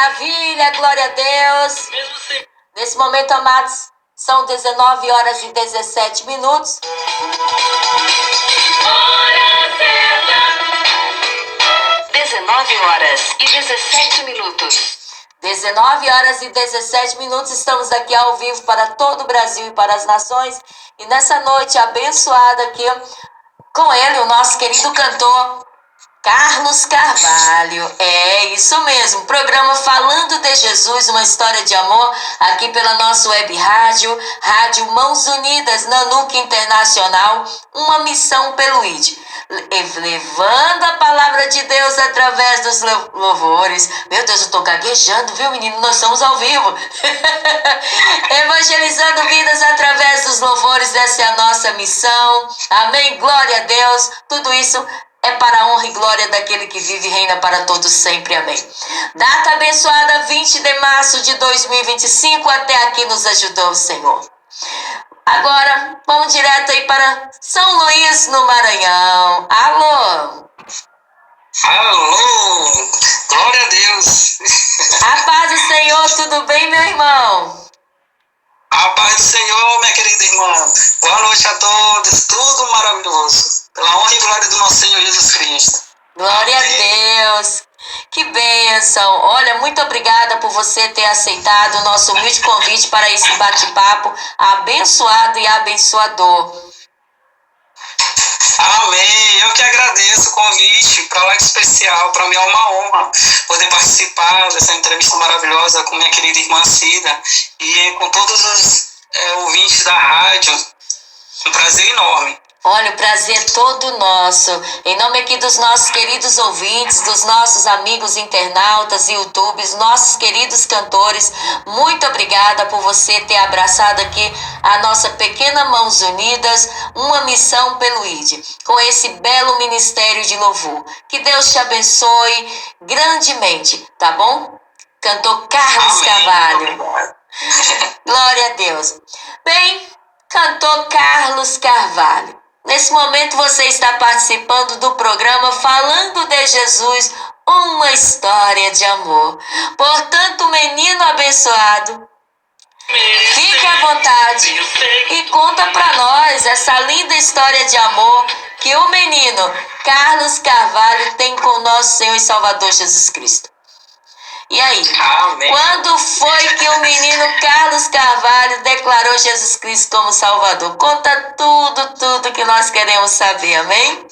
Maravilha, glória a Deus. Nesse momento, amados, são 19 horas e 17 minutos. Hora certa. 19 horas e 17 minutos. 19 horas e 17 minutos, estamos aqui ao vivo para todo o Brasil e para as nações. E nessa noite abençoada aqui, com ele, o nosso querido cantor Carlos Carvalho. É isso mesmo, programa Falando de Jesus, uma história de amor, aqui pela nossa web Rádio Mãos Unidas, Nanuque Internacional, uma missão pelo ID. Levando a palavra de Deus através dos louvores. Meu Deus, eu tô gaguejando, viu, menino? Nós estamos ao vivo. Evangelizando vidas através dos louvores, essa é a nossa missão. Amém, glória a Deus. Tudo isso é para a honra e glória daquele que vive e reina para todos sempre. Amém. Data abençoada, 20 de março de 2025. Até aqui nos ajudou o Senhor. Agora, vamos direto aí para São Luís, no Maranhão. Alô? Alô? Glória a Deus. A paz do Senhor, tudo bem, meu irmão? A paz do Senhor, minha querida irmã. Boa noite a todos. Tudo maravilhoso. Pela honra e glória do nosso Senhor Jesus Cristo. Glória a Deus. Que bênção. Olha, muito obrigada por você ter aceitado o nosso humilde convite para esse bate-papo abençoado e abençoador. Amém. Eu que agradeço o convite. Para lá que especial. Para mim é uma honra poder participar dessa entrevista maravilhosa com minha querida irmã Cida e com todos os ouvintes da rádio. Um prazer enorme. Olha, o prazer é todo nosso. Em nome aqui dos nossos queridos ouvintes, dos nossos amigos internautas e youtubers, nossos queridos cantores, muito obrigada por você ter abraçado aqui a nossa pequena Mãos Unidas, uma missão pelo ID, com esse belo ministério de louvor. Que Deus te abençoe grandemente, tá bom? Cantor Carlos Amém. Carvalho. Glória a Deus. Bem, cantor Carlos Carvalho. Nesse momento você está participando do programa Falando de Jesus, uma história de amor. Portanto, menino abençoado, fique à vontade e conta para nós essa linda história de amor que o menino Carlos Carvalho tem com o nosso Senhor e Salvador Jesus Cristo. E aí, Amém. Quando foi que o menino Carlos Carvalho declarou Jesus Cristo como Salvador? Conta tudo que nós queremos saber, amém?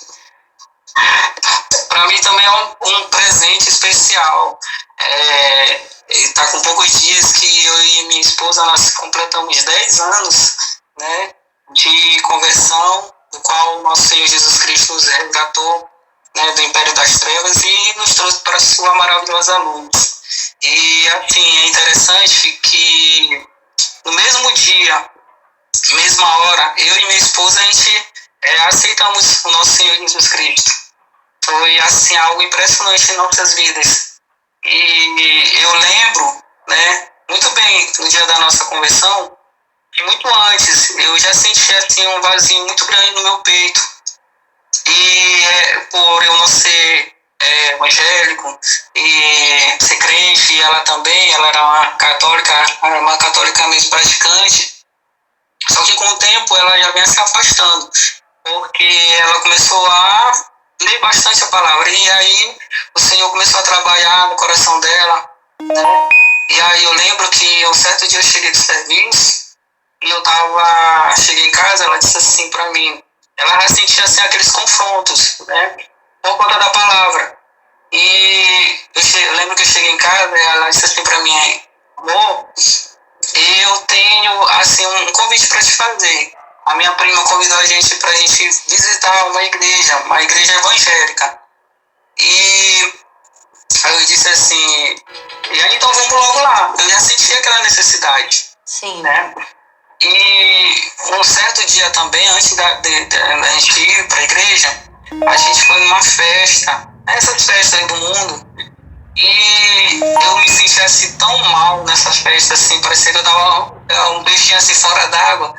Para mim também é um presente especial. Está com poucos dias que eu e minha esposa nós completamos 10 anos, né, de conversão, do qual o nosso Senhor Jesus Cristo nos resgatou, né, do império das trevas e nos trouxe para a sua maravilhosa luz. E assim, é interessante que no mesmo dia, mesma hora, eu e minha esposa, a gente aceitamos o nosso Senhor Jesus Cristo. Foi assim, algo impressionante em nossas vidas. E eu lembro, né, muito bem no dia da nossa conversão, que muito antes eu já sentia assim, um vazio muito grande no meu peito. E por eu não ser evangélico e ser crente, e ela também, ela era uma católica mesmo praticante, só que com o tempo ela já vinha se afastando, porque ela começou a ler bastante a palavra, e aí o Senhor começou a trabalhar no coração dela, né? E aí eu lembro que um certo dia eu cheguei do serviço, e cheguei em casa, ela disse assim para mim, ela já sentia assim aqueles confrontos, né, por conta da palavra. E eu lembro que eu cheguei em casa e ela disse assim para mim, amor, eu tenho assim um convite para te fazer. A minha prima convidou a gente para a gente visitar uma igreja evangélica. E aí eu disse assim, e aí então vamos logo lá. Eu já sentia aquela necessidade. Sim. Né? E um certo dia também, antes da gente ir para a igreja, a gente foi numa festa, essas festas aí do mundo, e eu me sentia assim tão mal nessas festas, assim, parecia que eu tava um peixinho assim fora d'água.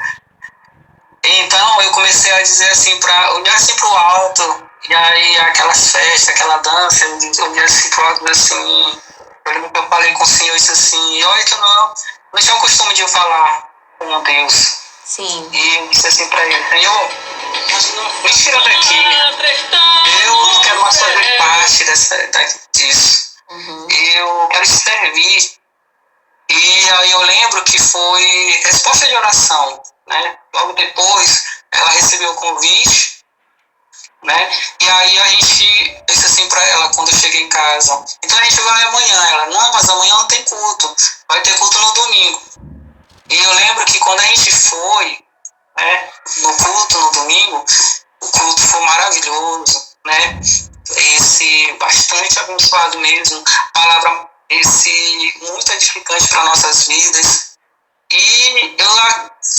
Então eu comecei a dizer assim, olhar assim pro alto, e aí aquelas festas, aquela dança, eu olhar assim pro alto assim, Eu lembro que eu falei com o Senhor isso assim, olha que eu não tinha o costume de eu falar com Deus. Sim. E eu disse assim pra ele, Senhor, me tira daqui. Eu não quero mais fazer parte disso. Eu quero te servir. E aí eu lembro que foi resposta de oração, né? Logo depois, ela recebeu o convite, né? E aí a gente disse assim pra ela, quando eu cheguei em casa, então a gente vai amanhã. Ela, não, mas amanhã não tem culto, vai ter culto no domingo. E eu lembro que quando a gente foi, né, no culto no domingo, o culto foi maravilhoso, né? Bastante abençoado mesmo, palavra muito edificante para nossas vidas. E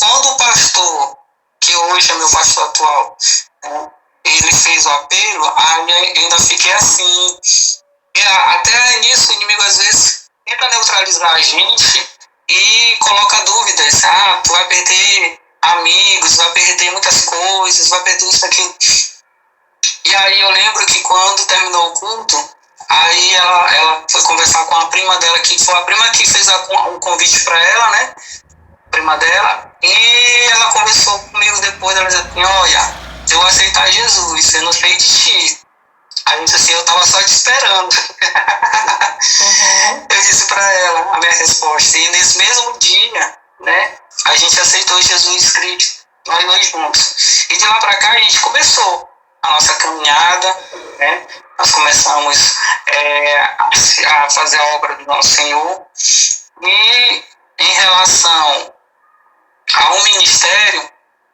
quando o pastor, que hoje é meu pastor atual, né, ele fez o apelo, aí eu ainda fiquei assim. E até nisso o inimigo às vezes tenta neutralizar a gente e coloca dúvidas. Tu vai perder amigos, vai perder muitas coisas, vai perder isso aqui. E aí eu lembro que quando terminou o culto, aí ela foi conversar com a prima dela, que foi a prima que fez o convite para ela, né? Prima dela. E ela conversou comigo depois, ela disse assim, olha, eu vou aceitar Jesus, eu não sei de ti. Aí eu disse assim, eu tava só te esperando. Eu disse para ela a minha resposta. E nesse mesmo dia, né, a gente aceitou Jesus Cristo, nós dois juntos. E de lá para cá a gente começou a nossa caminhada, né? Nós começamos a fazer a obra do nosso Senhor. E em relação ao ministério,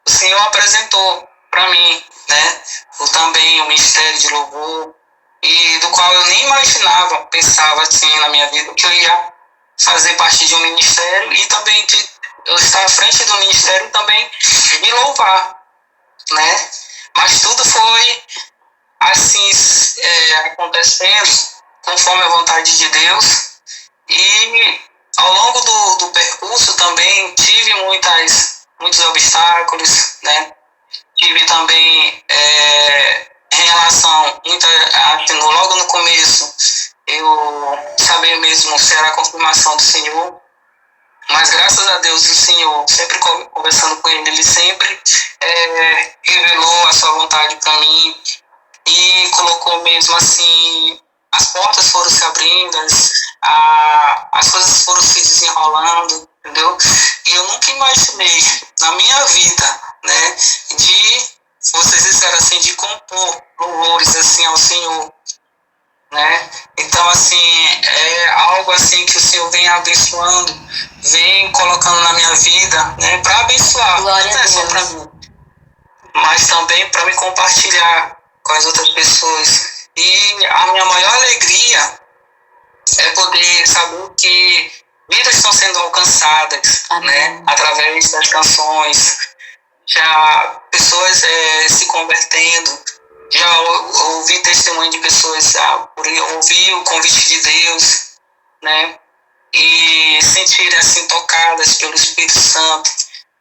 o Senhor apresentou para mim, né? Também o ministério de louvor, e do qual eu nem imaginava, pensava assim na minha vida, que eu ia fazer parte de um ministério e também eu estar à frente do ministério também de louvar, né? Mas tudo foi assim acontecendo conforme a vontade de Deus. E ao longo do percurso também tive muitos obstáculos, né? Tive também em relação, logo no começo, eu sabia mesmo se era a confirmação do Senhor. Mas graças a Deus, o Senhor, sempre conversando com ele sempre revelou a sua vontade para mim e colocou mesmo assim, as portas foram se abrindo, as coisas foram se desenrolando, entendeu? E eu nunca imaginei na minha vida, né, vou ser sincero assim, de compor louvores assim ao Senhor, né? Então assim, é algo assim que o Senhor vem abençoando, vem colocando na minha vida, né, para abençoar, não é só para mim, mas também para me compartilhar com as outras pessoas. E a minha maior alegria é poder saber que vidas estão sendo alcançadas, né, através das canções, já pessoas se convertendo, já ouvi testemunho de pessoas ouvir o convite de Deus, né, e sentirem assim tocadas pelo Espírito Santo.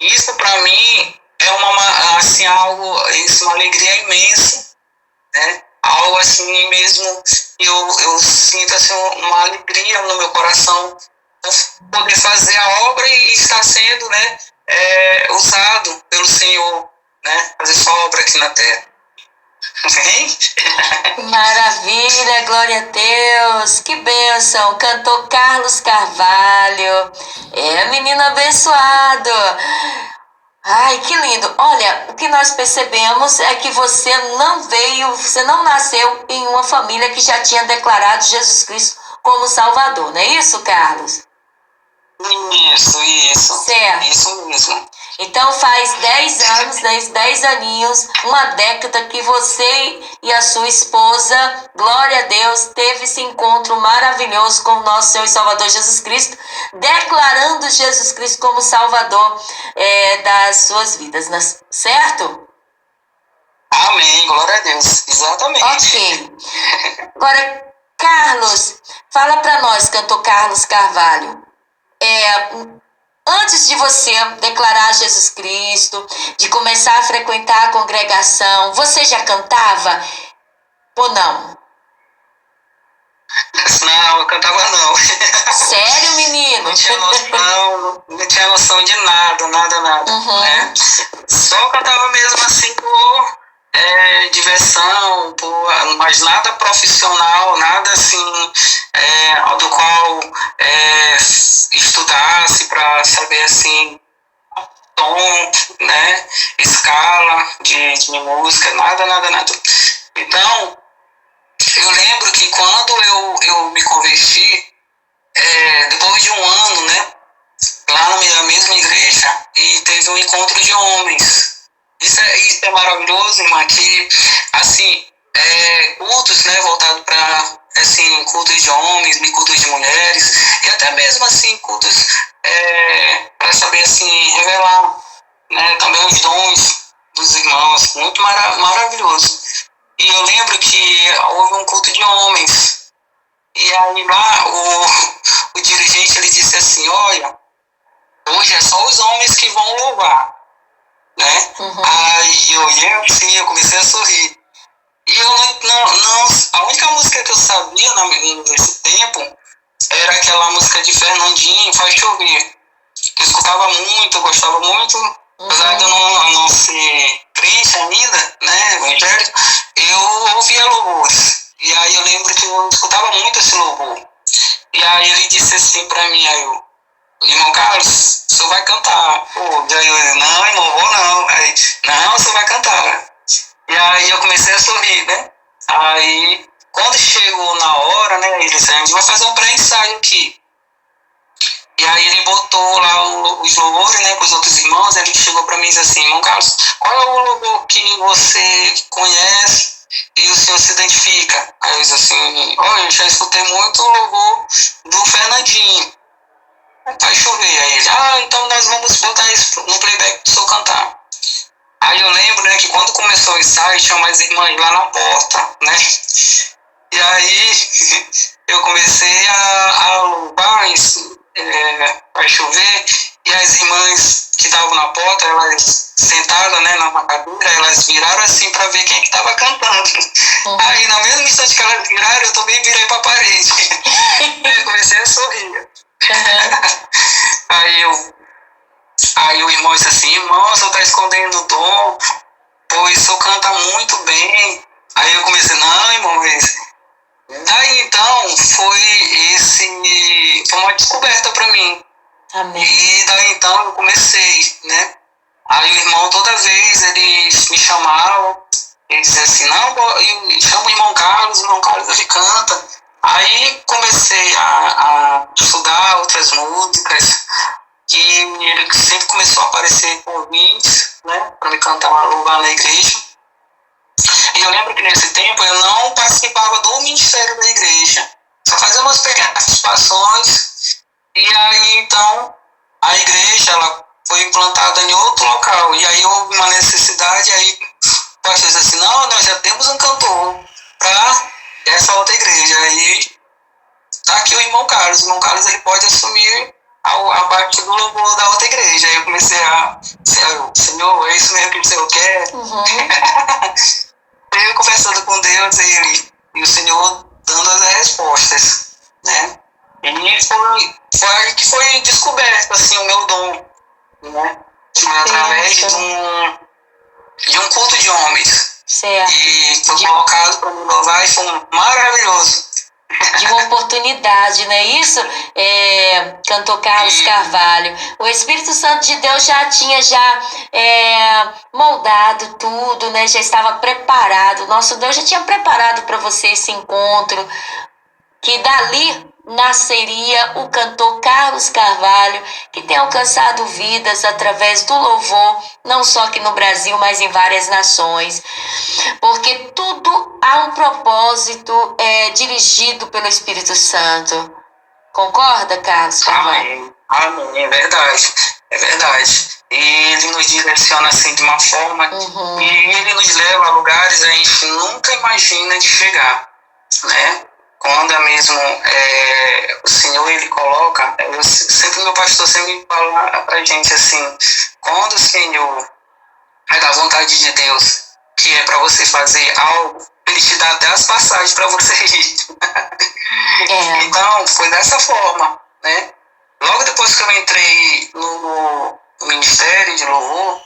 Isso para mim é uma alegria imensa, né? Algo assim mesmo, eu sinto assim uma alegria no meu coração poder fazer a obra e estar sendo, né, usado pelo Senhor, né, fazer sua obra aqui na terra. Maravilha, glória a Deus, que bênção. Cantor Carlos Carvalho, menino abençoado. Ai, que lindo. Olha, o que nós percebemos é que você não nasceu em uma família que já tinha declarado Jesus Cristo como Salvador, não é isso, Carlos? Isso. Certo. Isso mesmo. Então faz 10 aninhos, uma década que você e a sua esposa, glória a Deus, teve esse encontro maravilhoso com o nosso Senhor e Salvador Jesus Cristo, declarando Jesus Cristo como Salvador das suas vidas, certo? Amém, glória a Deus, exatamente. Ok. Agora, Carlos, fala para nós, cantor Carlos Carvalho, antes de você declarar Jesus Cristo, de começar a frequentar a congregação, você já cantava ou não? Não, eu cantava não. Sério, menino? Não tinha noção de nada, né? Só cantava mesmo assim por diversão, mas nada profissional, nada assim do qual estudasse para saber assim tom, né? Escala de música, nada. Então, eu lembro que quando eu me converti, depois de um ano, né? Lá na mesma igreja, e teve um encontro de homens. Isso é maravilhoso, irmã, que, assim, cultos, né, voltados para, assim, cultos de homens, cultos de mulheres, e até mesmo, assim, cultos para saber, assim, revelar, né, também os dons dos irmãos, muito maravilhoso. E eu lembro que houve um culto de homens, e aí lá o dirigente, ele disse assim, olha, hoje é só os homens que vão louvar, né? Aí eu olhei assim, eu comecei a sorrir. E eu não a única música que eu sabia nesse tempo era aquela música de Fernandinho, Faz Chover. Que eu escutava muito, eu gostava muito, apesar de eu não ser crente ainda, né, evangélico, eu ouvia louvores. E aí eu lembro que eu escutava muito esse louvor. E aí ele disse assim pra mim, aí eu, irmão Carlos, o senhor vai cantar. Pô, e aí eu, não, irmão, vou não. Aí, não, o senhor vai cantar. E aí eu comecei a sorrir, né? Aí, quando chegou na hora, né, ele disse, a gente vai fazer um pré-ensaio aqui. E aí ele botou lá os louvores, né, pros outros irmãos, ele chegou pra mim e disse assim, irmão Carlos, qual é o louvor que você conhece e o senhor se identifica? Aí eu disse assim, olha, eu já escutei muito o louvor do Fernandinho. Vai chover. Aí ele, então nós vamos botar isso no playback pro senhor cantar. Aí eu lembro, né, que quando começou o ensaio, tinha mais irmãs lá na porta, né? E aí eu comecei a louvar isso, vai chover, e as irmãs que estavam na porta, elas sentaram, né, na cadeira, elas viraram assim para ver quem que estava cantando. Aí no mesmo instante que elas viraram, eu também virei para a parede. Eu comecei a sorrir. Aí o irmão disse assim, irmão, o senhor está escondendo o dom, pois o senhor canta muito bem. Aí eu comecei, não, irmão, mas... Daí então foi uma descoberta para mim. Amém. E daí então eu comecei, né? Aí o irmão toda vez ele me chamava, ele dizia assim, não, eu chamo o irmão Carlos ele canta. Aí comecei a estudar outras músicas, que ele sempre começou a aparecer convites, né, para me cantar louvar na igreja. E eu lembro que nesse tempo eu não participava do ministério da igreja, só fazia umas pequenas participações, e aí então a igreja ela foi implantada em outro local, e aí houve uma necessidade, aí o pastor disse assim, não, nós já temos um cantor para essa outra igreja, aí tá aqui o irmão Carlos ele pode assumir a parte do louvor da outra igreja. Aí eu comecei Senhor, é isso mesmo que o Senhor quer? Eu conversando com Deus e o Senhor dando as respostas, né? E foi aí que foi descoberto, assim, o meu dom, né? Foi através de um culto de homens. Certo. E foi colocado para me louvar e foi maravilhoso. De uma oportunidade, não é isso? Cantor Carlos Carvalho. O Espírito Santo de Deus já tinha moldado tudo, né? Já estava preparado. Nosso Deus já tinha preparado para você esse encontro. Que dali nasceria o cantor Carlos Carvalho, que tem alcançado vidas através do louvor, não só aqui no Brasil, mas em várias nações. Porque tudo há um propósito dirigido pelo Espírito Santo. Concorda, Carlos Carvalho? Amém, é verdade. E ele nos direciona assim de uma forma, e ele nos leva a lugares a gente nunca imagina de chegar, né? Quando mesmo o Senhor ele coloca, meu pastor sempre fala pra gente assim, quando o Senhor é da vontade de Deus, que é para você fazer algo, ele te dá até as passagens para você ir. Então, foi dessa forma, né? Logo depois que eu entrei no Ministério de Louvor,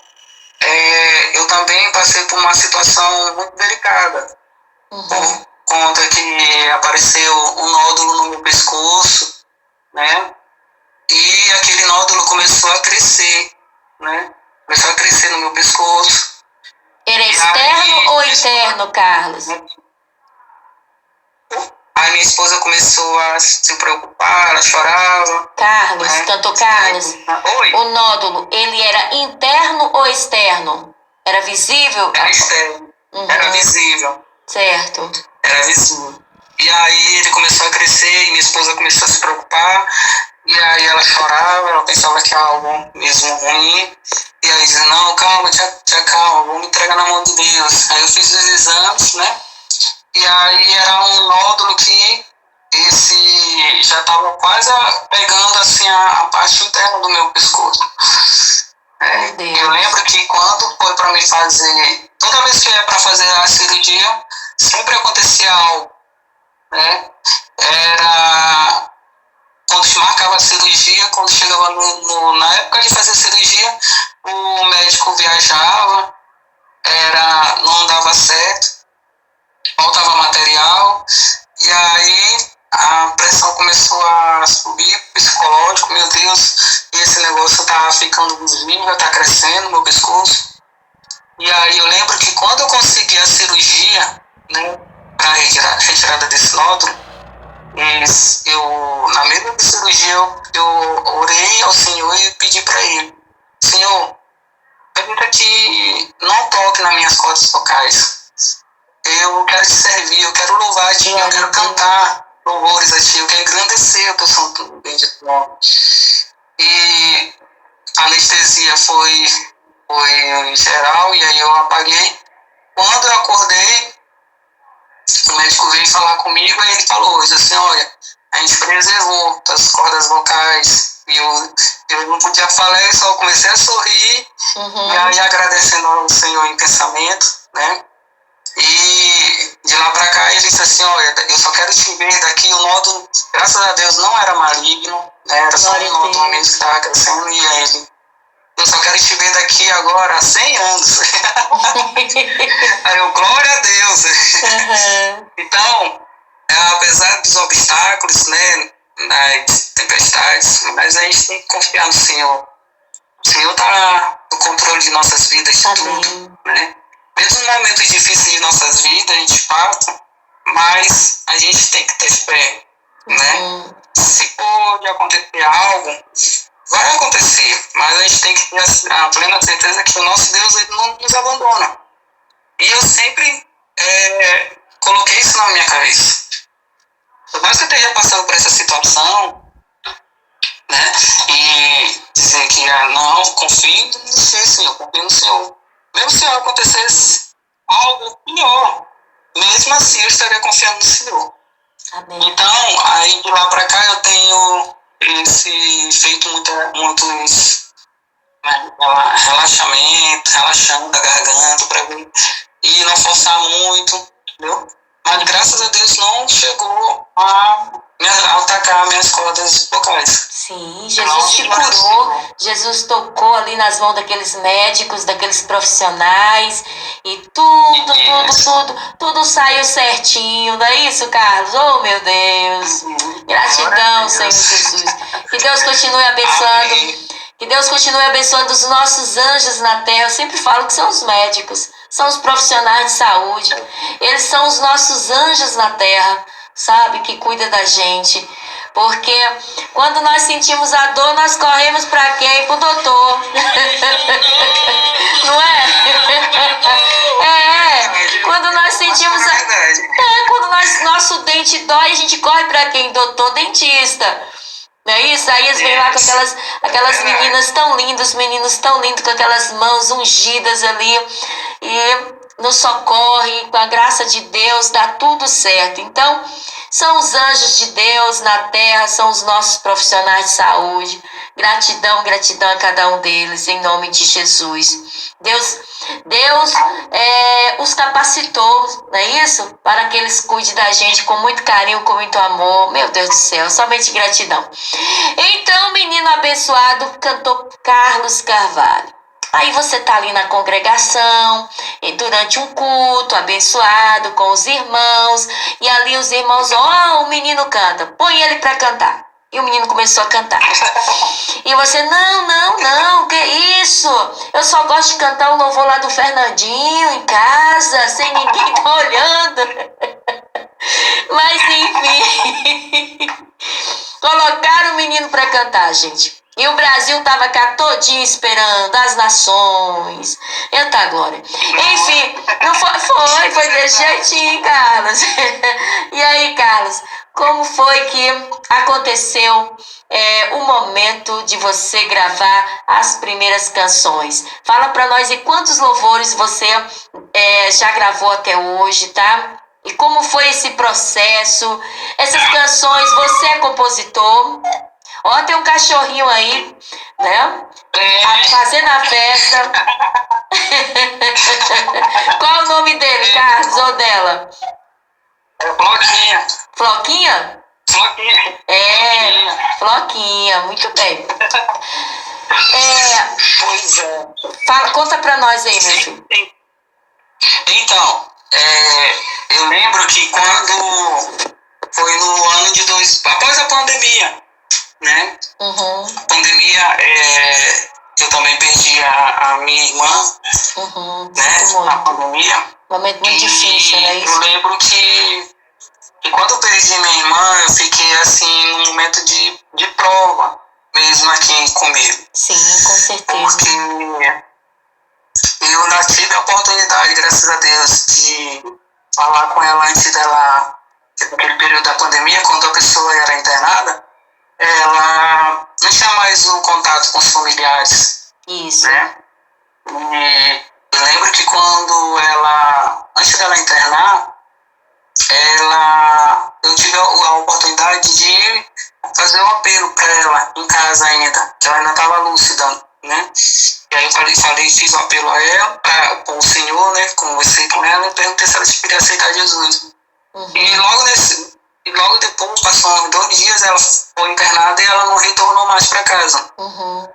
eu também passei por uma situação muito delicada. Por conta que apareceu um nódulo no meu pescoço, né? E aquele nódulo começou a crescer, né? Começou a crescer no meu pescoço. Era externo ou interno, Carlos? Aí minha esposa começou a se preocupar, ela chorava. Carlos, né? cantor Carlos, Oi? o nódulo, ele era interno ou externo? Era visível? Era externo, era visível. Certo. Era visível. E aí ele começou a crescer e minha esposa começou a se preocupar. E aí ela chorava, ela pensava que era algo mesmo ruim. E aí dizia, não, calma, te acalma, vou me entregar na mão de Deus. Aí eu fiz os exames, né? E aí era um nódulo que esse já estava quase pegando assim a parte interna do meu pescoço. Eu lembro que quando foi para me fazer, toda vez que eu ia para fazer a cirurgia, sempre acontecia algo, né? Era quando se marcava a cirurgia, quando chegava na época de fazer a cirurgia, o médico viajava, não dava certo, faltava material, e aí a pressão começou a subir, psicológico, meu Deus, e esse negócio tá ficando visível, tá crescendo meu pescoço. E aí eu lembro que quando eu consegui a cirurgia, né, para retirada desse nódulo, na mesma cirurgia eu orei ao Senhor e pedi para ele, Senhor, permita que não toque nas minhas cordas vocais. Eu quero te servir, eu quero louvar a ti, eu quero cantar louvores a ti, eu quero engrandecer o teu santo bendito nome. E a anestesia foi em geral, e aí eu apaguei. Quando eu acordei, o médico veio falar comigo, e ele falou, assim, olha, a gente preservou as cordas vocais. E eu não podia falar, eu só comecei a sorrir, e aí agradecendo ao Senhor em pensamento, né? E de lá pra cá ele disse assim, olha, eu só quero te ver daqui, o nódulo, graças a Deus, não era maligno, né? Era só um nódulo mesmo que estava crescendo, e aí eu só quero te ver daqui agora há 100 anos. Aí eu, glória a Deus. Então, apesar dos obstáculos, né, nas tempestades, mas a gente tem que confiar no Senhor. O Senhor está no controle de nossas vidas, de tudo, né? Mesmo momentos difíceis de nossas vidas, a gente passa, mas a gente tem que ter fé, né? Se pode acontecer algo, vai acontecer, mas a gente tem que ter a plena certeza que o nosso Deus, ele não nos abandona. E eu sempre coloquei isso na minha cabeça. Por mais que eu esteja passando por essa situação, né, e dizer que não, confio no Senhor, confio no Senhor. Mesmo se acontecesse algo pior, mesmo assim eu estaria confiando no Senhor. Amém. Então, aí de lá pra cá eu tenho feito muitos relaxando a garganta pra ver, e não forçar muito, entendeu? Mas graças a Deus não chegou a atacar minhas cordas vocais. Sim, Jesus te curou, Jesus tocou ali nas mãos daqueles médicos, daqueles profissionais, e tudo saiu certinho, não é isso, Carlos? Oh, meu Deus! Gratidão, Senhor Jesus. Que Deus continue abençoando. Amém. Que Deus continue abençoando os nossos anjos na terra. Eu sempre falo que são os médicos, são os profissionais de saúde. Eles são os nossos anjos na terra, sabe? Que cuida da gente. Porque quando nós sentimos a dor, nós corremos para quem? Para o doutor. Não é? Quando nós sentimos quando nosso dente dói, a gente corre para quem? Doutor, dentista. Não é isso? Aí eles vêm lá com aquelas meninas tão lindas, os meninos tão lindos, com aquelas mãos ungidas ali. E nos socorre, com a graça de Deus dá tudo certo. Então, são os anjos de Deus na terra, são os nossos profissionais de saúde. Gratidão, gratidão a cada um deles, em nome de Jesus. Deus os capacitou, não é isso? Para que eles cuidem da gente com muito carinho, com muito amor. Meu Deus do céu, somente gratidão. Então, menino abençoado cantou Carlos Carvalho. Aí você tá ali na congregação, e durante um culto abençoado com os irmãos, e ali os irmãos, o menino canta, põe ele para cantar. E o menino começou a cantar. E você, não, que isso? Eu só gosto de cantar o louvor lá do Fernandinho em casa, sem ninguém tá olhando. Mas enfim, colocaram o menino para cantar, gente. E o Brasil tava cá todinho esperando, as nações. Eita glória. Enfim, não foi desse jeitinho, Carlos. E aí, Carlos, como foi que aconteceu o momento de você gravar as primeiras canções? Fala para nós e quantos louvores você já gravou até hoje, tá? E como foi esse processo? Essas canções, você é compositor? Ó, tem um cachorrinho aí, né? Fazendo a festa. Qual o nome dele, Carlos, ou dela? Floquinha. Floquinha? Floquinha. Floquinha, muito bem. Pois é. Conta pra nós aí, meu filho. Então, eu lembro que quando foi no ano de após a pandemia, né? Uhum. A pandemia, eu também perdi a minha irmã, né? Na pandemia. Momento muito difícil, né? Eu lembro que quando eu perdi minha irmã, eu fiquei assim num momento de prova mesmo aqui comigo. Sim, com certeza. Porque eu ainda tive a oportunidade, graças a Deus, de falar com ela antes dela, naquele período da pandemia, quando a pessoa era internada, ela não tinha mais o contato com os familiares. Isso. Né? E eu lembro que quando antes dela internar, eu tive a oportunidade de fazer um apelo para ela em casa ainda, que ela ainda estava lúcida, né? E aí eu fiz um apelo a ela, com o Senhor, né? Conversei com ela e perguntei se ela queria aceitar Jesus. Uhum. E logo depois, passou uns 2 dias, ela foi internada e ela não retornou mais para casa. Uhum.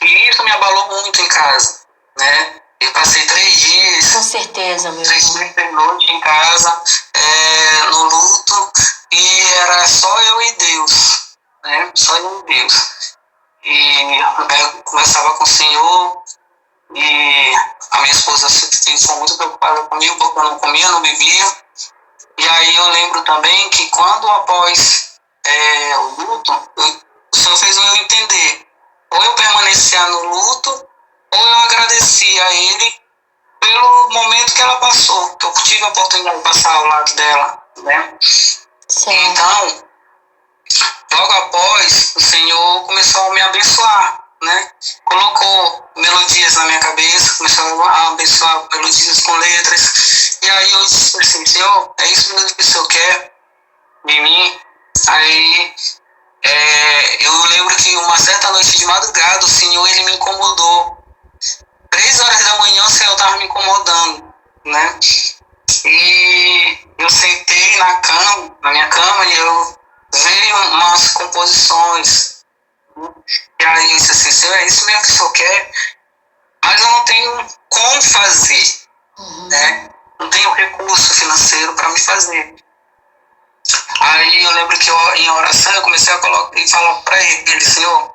E isso me abalou muito em casa, né? Eu passei 3 dias. Com certeza, meu irmão. 3 dias de noite em casa, no luto, e era só eu e Deus, né? Só eu e Deus. E eu conversava com o Senhor, e a minha esposa ficou muito preocupada comigo, porque eu não comia, não bebia. E aí eu lembro também que quando após o luto, o Senhor fez eu entender, ou eu permanecia no luto, ou eu agradecia a Ele pelo momento que ela passou, que eu tive a oportunidade de passar ao lado dela, né? Sim. Então, logo após, o Senhor começou a me abençoar, né? Colocou melodias na minha cabeça, começou a abençoar melodias com letras. E aí eu disse assim, Senhor, é isso mesmo que o Senhor quer de mim? Aí eu lembro que uma certa noite de madrugada, o Senhor, ele me incomodou. 3 horas da manhã o Senhor estava me incomodando, né? E eu sentei na minha cama, e eu veio umas composições. E aí eu disse assim, Senhor, é isso mesmo que o Senhor quer? Mas eu não tenho como fazer, né? Não tenho recurso financeiro para me fazer. Aí eu lembro que em oração eu comecei a falar para ele, Senhor,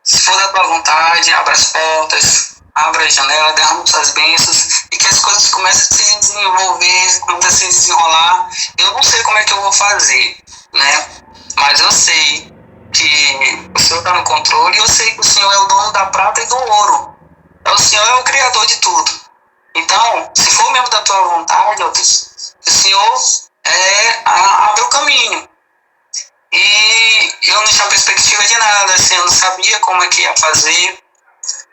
se for da tua vontade, abra as portas, abra a janela, derrama suas bênçãos, e que as coisas comecem a se desenvolver, comecem a se desenrolar. Eu não sei como é que eu vou fazer, né? Mas eu sei que o Senhor está no controle, e eu sei que o Senhor é o dono da prata e do ouro. O Senhor é o criador de tudo. Então, se for mesmo da tua vontade, o Senhor abre o caminho. E eu não tinha perspectiva de nada, assim, eu não sabia como é que ia fazer.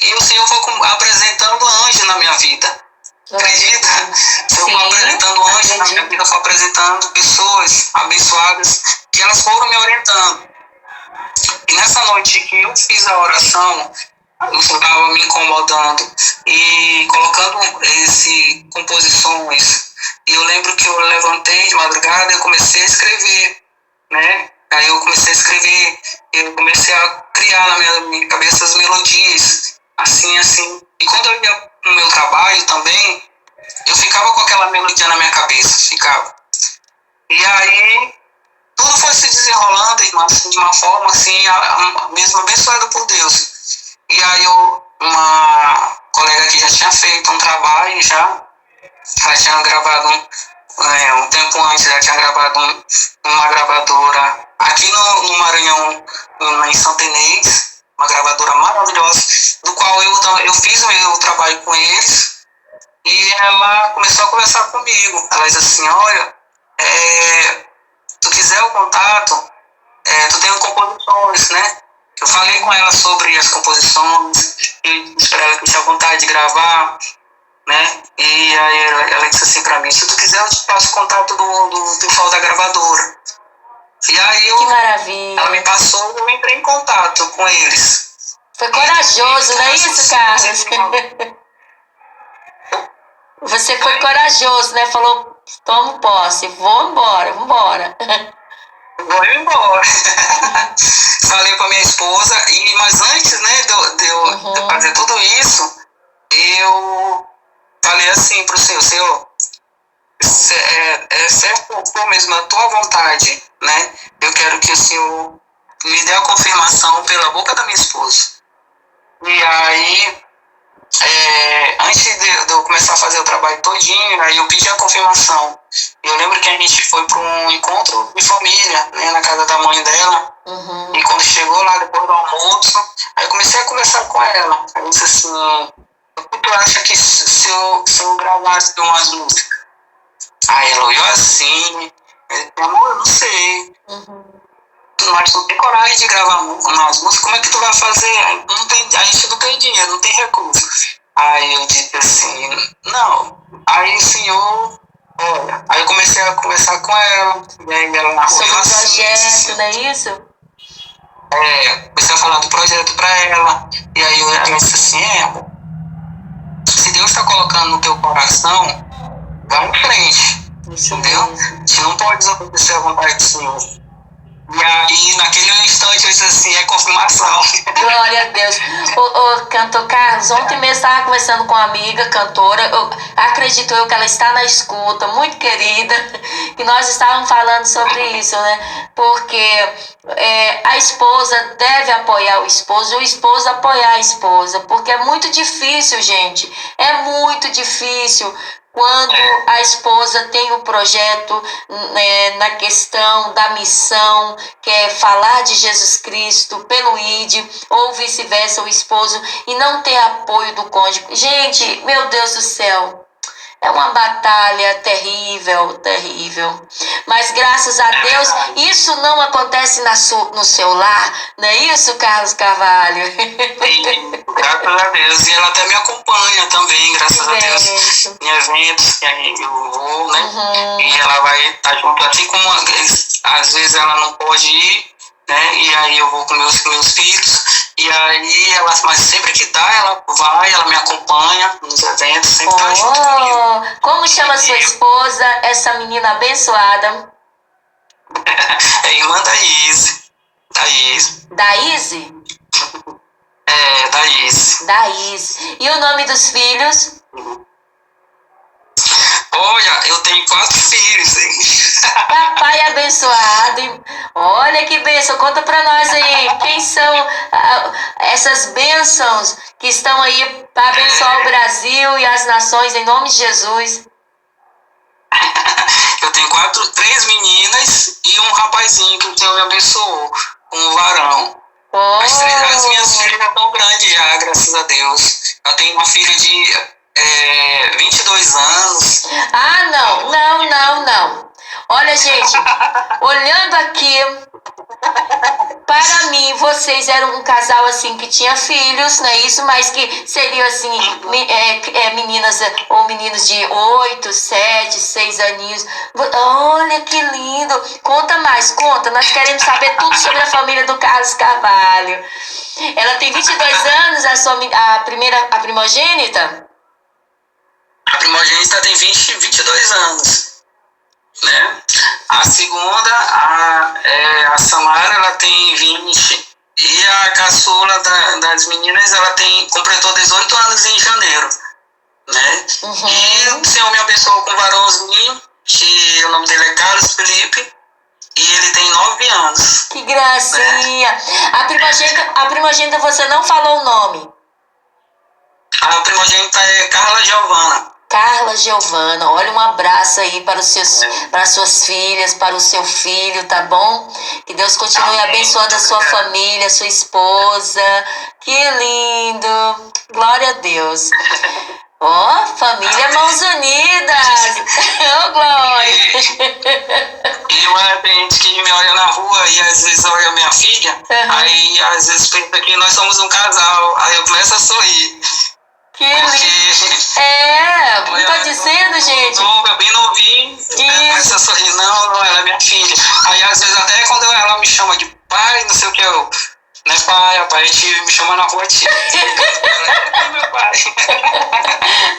E o Senhor foi apresentando anjo na minha vida, Acredita? Se eu Sim, for apresentando anjos na minha acredito. vida, eu for apresentando pessoas abençoadas que elas foram me orientando. E nessa noite que eu fiz a oração, eu estava me incomodando e colocando composições. E eu lembro que eu levantei de madrugada e eu comecei a escrever, né? Aí eu comecei a escrever, eu comecei a criar na minha cabeça as melodias, assim, assim. E quando eu ia no meu trabalho também, eu ficava com aquela melodia na minha cabeça, ficava. E aí, tudo foi se desenrolando, irmã, assim, de uma forma, assim, mesmo abençoada por Deus. E aí, uma colega que já tinha feito um trabalho, ela tinha gravado um tempo antes, ela tinha gravado uma gravadora aqui no Maranhão, em Santa Inês, uma gravadora maravilhosa, do qual eu fiz o meu trabalho com eles. E ela começou a conversar comigo. Ela disse assim, olha, tu quiser o contato, tu tem composições, né? Eu falei com ela sobre as composições, e disse pra ela que tinha vontade de gravar, né? E aí ela disse assim pra mim, se tu quiser eu te passo o contato do pessoal da gravadora. E aí Que maravilha. ela me passou e eu entrei em contato com eles. Foi corajoso, não é isso, Carlos? Você foi corajoso, né? Falou, tomo posse, vou embora, vambora. Vou embora. Falei com a minha esposa, mas antes, né, de eu fazer tudo isso, eu falei assim pro Senhor, certo for mesmo a tua vontade, né? Eu quero que o Senhor me dê a confirmação pela boca da minha esposa. E aí, antes de eu começar a fazer o trabalho todinho, aí eu pedi a confirmação. Eu lembro que a gente foi para um encontro de família, né, na casa da mãe dela. E quando chegou lá, depois do almoço, aí eu comecei a conversar com ela. Aí eu disse assim, o que tu acha que se eu gravasse umas músicas? Aí ela olhou assim, amor, eu não sei. Mas tu tem coragem de gravar umas músicas, como é que tu vai fazer? A gente não tem dinheiro, não tem recurso. Aí eu disse assim, não. Aí o Senhor, olha, aí eu comecei a conversar com ela, e aí ela olhou Sobre o assim, projeto, não é isso? comecei a falar do projeto pra ela, e aí ela disse assim, amor, se Deus está colocando no teu coração, vai em frente, Isso entendeu? mesmo. A gente não pode desobedecer a vontade do Senhor. E aí, naquele instante, eu disse assim, é confirmação. Glória a Deus. Ô, cantor Carlos, ontem mesmo estava conversando com uma amiga cantora, acredito eu que ela está na escuta, muito querida, e nós estávamos falando sobre isso, né? Porque a esposa deve apoiar o esposo apoiar a esposa, porque é muito difícil, gente, é muito difícil. Quando a esposa tem o projeto, né, na questão da missão, que é falar de Jesus Cristo pelo ID, ou vice-versa, o esposo, e não ter apoio do cônjuge. Gente, meu Deus do céu, é uma batalha terrível, terrível. Mas graças a Deus, isso não acontece no seu lar, não é isso, Carlos Carvalho? Sim, graças a Deus. E ela até me acompanha também, graças a Deus, em eventos que aí eu vou, né? E ela vai estar junto, assim como às vezes ela não pode ir, né? E aí eu vou com meus filhos, e aí mas sempre que dá, ela vai, ela me acompanha nos eventos, sempre tá junto comigo. Como chama sua esposa, essa menina abençoada? É irmã Daís. Daíse? Daís. Daís. E o nome dos filhos? Olha, eu tenho 4 filhos, hein? Papai abençoado. Olha que bênção. Conta pra nós aí. Quem são essas bênçãos que estão aí para abençoar o Brasil e as nações em nome de Jesus? Eu tenho 3 meninas e um rapazinho que o Senhor me abençoou, um varão. As minhas filhas já estão grandes já, graças a Deus. Eu tenho uma filha de 22 anos. Ah, não. Olha, gente, olhando aqui, para mim, vocês eram um casal assim que tinha filhos, não é isso? Mas que seriam assim, meninas ou meninos de 8, 7, 6 aninhos. Olha que lindo! Conta mais, conta. Nós queremos saber tudo sobre a família do Carlos Carvalho. Ela tem 22 anos, a primogênita? A primogênita tem 22 anos. Né? A segunda, a Samara, ela tem 20. E a caçula das meninas, ela completou 18 anos em janeiro. Né? E o Senhor me abençoou com um varãozinho, que o nome dele é Carlos Felipe. E ele tem 9 anos. Que gracinha! Né? A primogênita você não falou o nome? A primogênita é Carla Giovana. Carla Giovana, olha, um abraço aí para as suas filhas, para o seu filho, tá bom? Que Deus continue abençoando a sua família, a sua esposa. Que lindo! Glória a Deus. Ó, família Mãos Unidas! Ô, Glória! E tem gente que me olha na rua e às vezes olha minha filha, aí às vezes pensa que nós somos um casal, aí eu começo a sorrir. Que lindo! Tô dizendo, gente. Bem novinho, começa a sorrir, não, ela é minha filha. Aí às vezes até quando ela me chama de pai, não sei o que, não é pai, a gente me chama na rua de meu pai.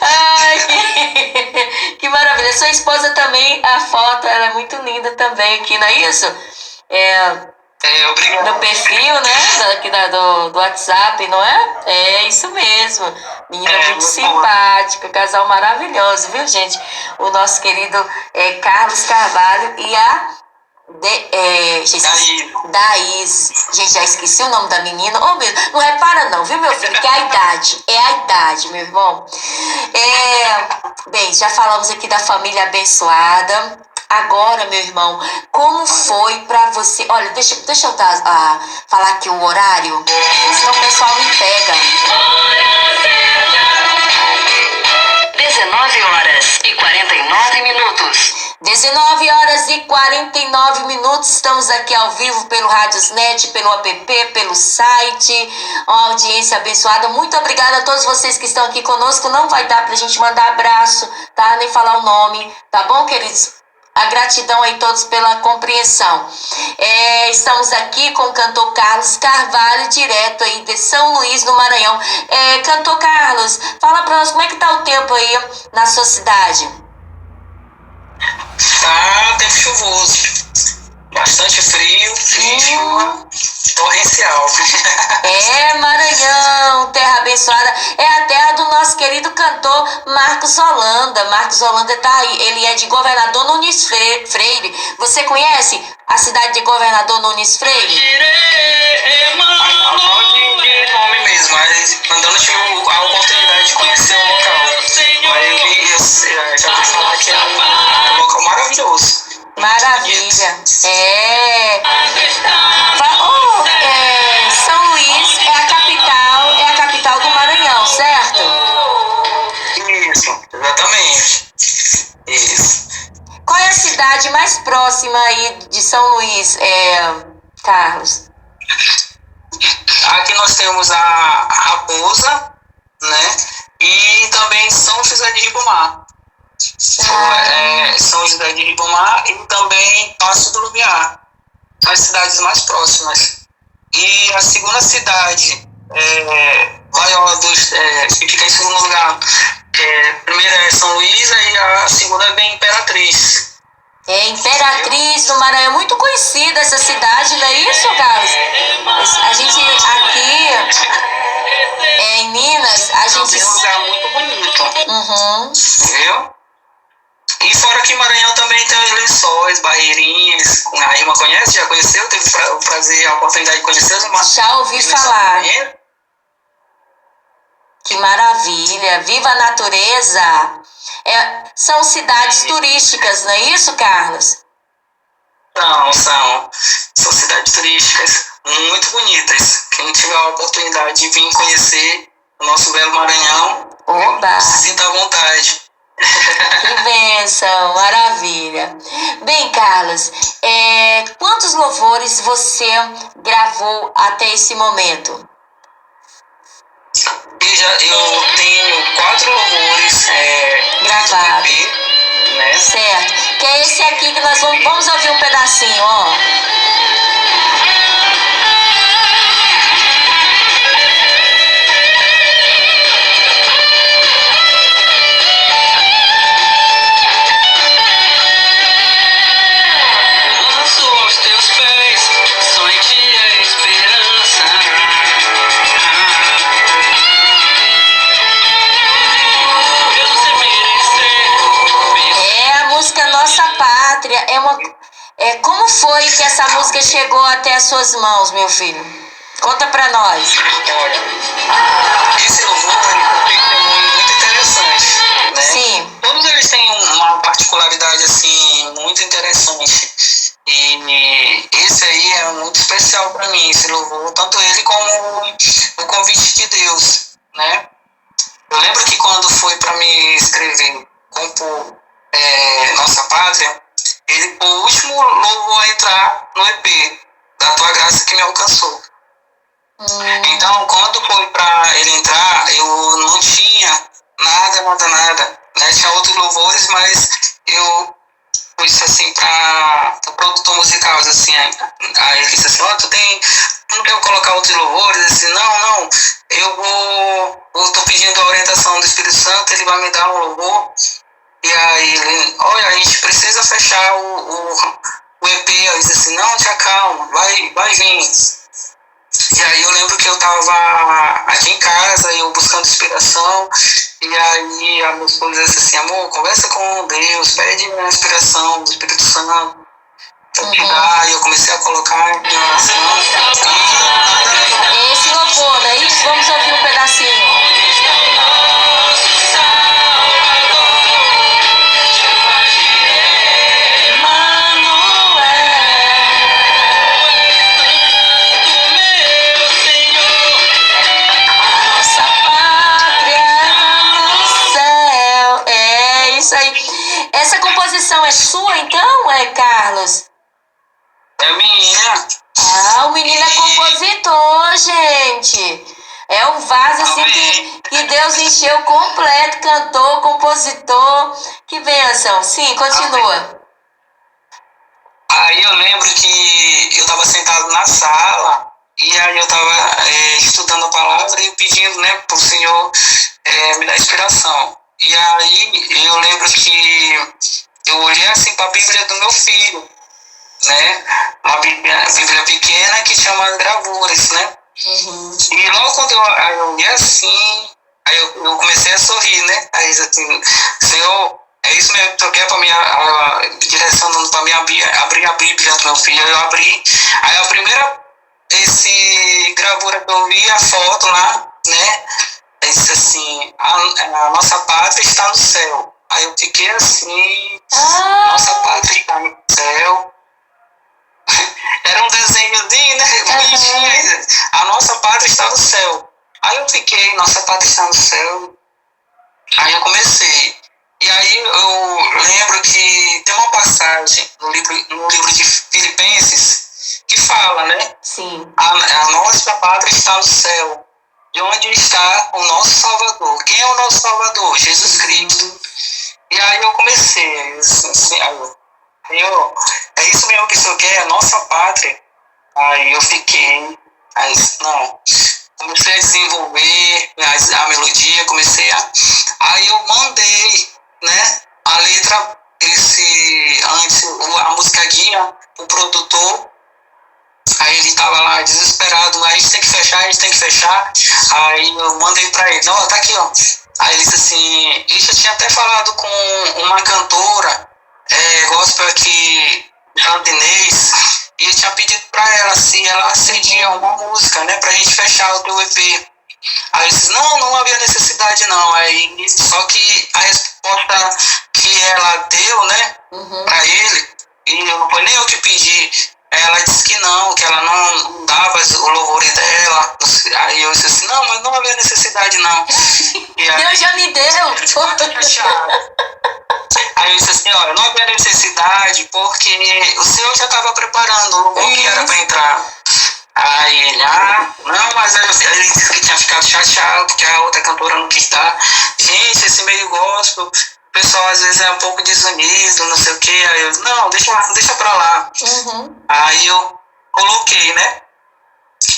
Ai, que maravilha. Sua esposa também, a foto, ela é muito linda também aqui, não é isso? Obrigado. No perfil, né? Aqui do WhatsApp, não é? É isso mesmo. Menina muito simpática, casal maravilhoso, viu, gente? O nosso querido Carlos Carvalho e a Daís. Gente, já esqueci o nome da menina. Oh, meu, não repara não, viu, meu filho? Que é a idade. É a idade, meu irmão. Bem, já falamos aqui da família abençoada. Agora, meu irmão, como foi pra você... Olha, deixa eu falar aqui o horário, senão o pessoal me pega. 19h49. 19h49, estamos aqui ao vivo pelo Radiosnet, pelo app, pelo site, uma audiência abençoada. Muito obrigada a todos vocês que estão aqui conosco. Não vai dar pra gente mandar abraço, tá? Nem falar o nome, tá bom, queridos? A gratidão aí todos pela compreensão. Estamos aqui com o cantor Carlos Carvalho, direto aí de São Luís, no Maranhão. Cantor Carlos, fala pra nós como é que tá o tempo aí na sua cidade? Tá tempo chuvoso. Bastante frio, chuva torrencial. Maranhão, terra abençoada. É a terra do nosso querido cantor Marcos Holanda. Marcos Holanda tá aí. Ele é de Governador Nunes Freire. Você conhece a cidade de Governador Nunes Freire? Não de nome mesmo, mas andando tive a oportunidade de conhecer o local. Mas eu já ouvi falar que é um local maravilhoso. Maravilha. São Luís é a capital do Maranhão, certo? Isso, exatamente. Isso. Qual é a cidade mais próxima aí de São Luís, Carlos? Aqui nós temos a Raposa, né? E também São José de Ribamar. São José de Ribamar e também Passo do Lumiar, as cidades mais próximas. E a segunda cidade, que fica em segundo lugar, a primeira é São Luís e a segunda é bem Imperatriz. Imperatriz do Maranhão, muito conhecida essa cidade, não é isso, Carlos? A gente aqui em Minas, a gente... É um lugar muito bonito. Uhum. Viu? E fora que Maranhão também tem os Lençóis, Barreirinhas, a irmã conhece? Já conheceu? Teve o prazer, a oportunidade de conhecer os Já ouvi falar. Que maravilha, viva a natureza. São cidades turísticas, não é isso, Carlos? São cidades turísticas muito bonitas. Quem tiver a oportunidade de vir conhecer o nosso belo Maranhão, se sinta à vontade. Que bênção, maravilha. Bem, Carlos, quantos louvores você gravou até esse momento? Eu tenho 4 louvores Gravado. né? Certo. Que é esse aqui que nós vamos ouvir um pedacinho, ó. Lanço aos teus pés, só em ti é esperança. Mesmo sem merecer, A música Nossa Pátria como foi que essa música chegou até as suas mãos, meu filho? Conta pra nós. olha, esse louvor ele tem um testemunho muito interessante, né? Sim. Todos eles têm uma particularidade assim muito interessante. E esse aí é muito especial para mim, esse louvor, tanto ele como o convite de Deus, né? Eu lembro que quando foi para me escrever, compor Nossa Pátria, ele foi o último louvor a entrar no EP, da Tua Graça que me alcançou. Então, quando foi para ele entrar, eu não tinha nada, né? Tinha outros louvores, mas eu pus assim para o produtor musical, assim, aí ele disse assim, não quer colocar outros louvores? Assim, não, eu tô pedindo a orientação do Espírito Santo, ele vai me dar um louvor, e aí ele, olha, a gente precisa fechar o EP, eu disse assim, não, te acalma, vai vir. E aí eu lembro que eu tava aqui em casa, eu buscando inspiração, e aí a minha esposa disse assim, amor, conversa com Deus, pede a inspiração do Espírito Santo pra te dar, e eu comecei a colocar em oração, Esse louvor, não é isso? Vamos ouvir um pedacinho. Nossa pátria no céu. É isso aí. Essa composição é sua, então, Carlos? é minha. Ah, o menino é compositor, gente. É um vaso assim que Deus encheu completo, cantor, compositor. Que bênção. Sim, continua. Aí eu lembro que eu tava sentado na sala, e aí eu tava estudando a palavra e pedindo, né, pro Senhor me dar inspiração. E aí eu lembro que eu olhei assim pra Bíblia do meu filho, né, uma Bíblia pequena que chama gravuras, né. E logo quando eu olhei assim, aí eu comecei a sorrir, né, aí assim, Senhor, é isso mesmo que tu quer pra minha, direcionando pra mim abrir a Bíblia do meu filho. Eu abri, aí a primeira gravura que eu vi, a foto lá, né, disse assim, a nossa pátria está no céu. Aí eu fiquei assim, nossa pátria está no céu. Era um desenhozinho, né, bonitinho, a nossa pátria está no céu. Aí eu fiquei, nossa pátria está no céu. Aí eu comecei. E aí eu lembro que tem uma passagem no livro de Filipenses que fala, né? Sim. A nossa pátria está no céu, de onde está o nosso Salvador. Quem é o nosso Salvador? Jesus Cristo. E aí eu comecei, assim, Senhor, é isso mesmo que o Senhor quer, a nossa pátria. Aí eu fiquei, não, comecei a desenvolver a melodia, aí eu mandei, né, a letra, a música guia, o produtor, aí ele tava lá desesperado, a gente tem que fechar, aí eu mandei pra ele, ó, tá aqui, ó. Aí ele disse assim, ele já tinha até falado com uma cantora, gospel aqui, Santa Inês, e eu tinha pedido pra ela se ela cedia uma música, né, pra gente fechar o teu EP. Aí ele disse, não havia necessidade não. Aí, só que a resposta que ela deu, né, pra ele, e não foi nem eu que pedi, ela disse que ela não dava o louvor dela Aí eu disse assim, não, mas não havia necessidade não. E aí, Deus já me deu. Aí eu disse assim, olha, não havia necessidade porque o senhor já estava preparando o louvor que era para entrar. Aí ele, não, mas ele disse que tinha ficado chateado porque a outra cantora não quis dar. Gente, esse meio gospel, o pessoal às vezes é um pouco desunido, não sei o quê. Aí eu, não, deixa pra lá. Aí eu coloquei, né,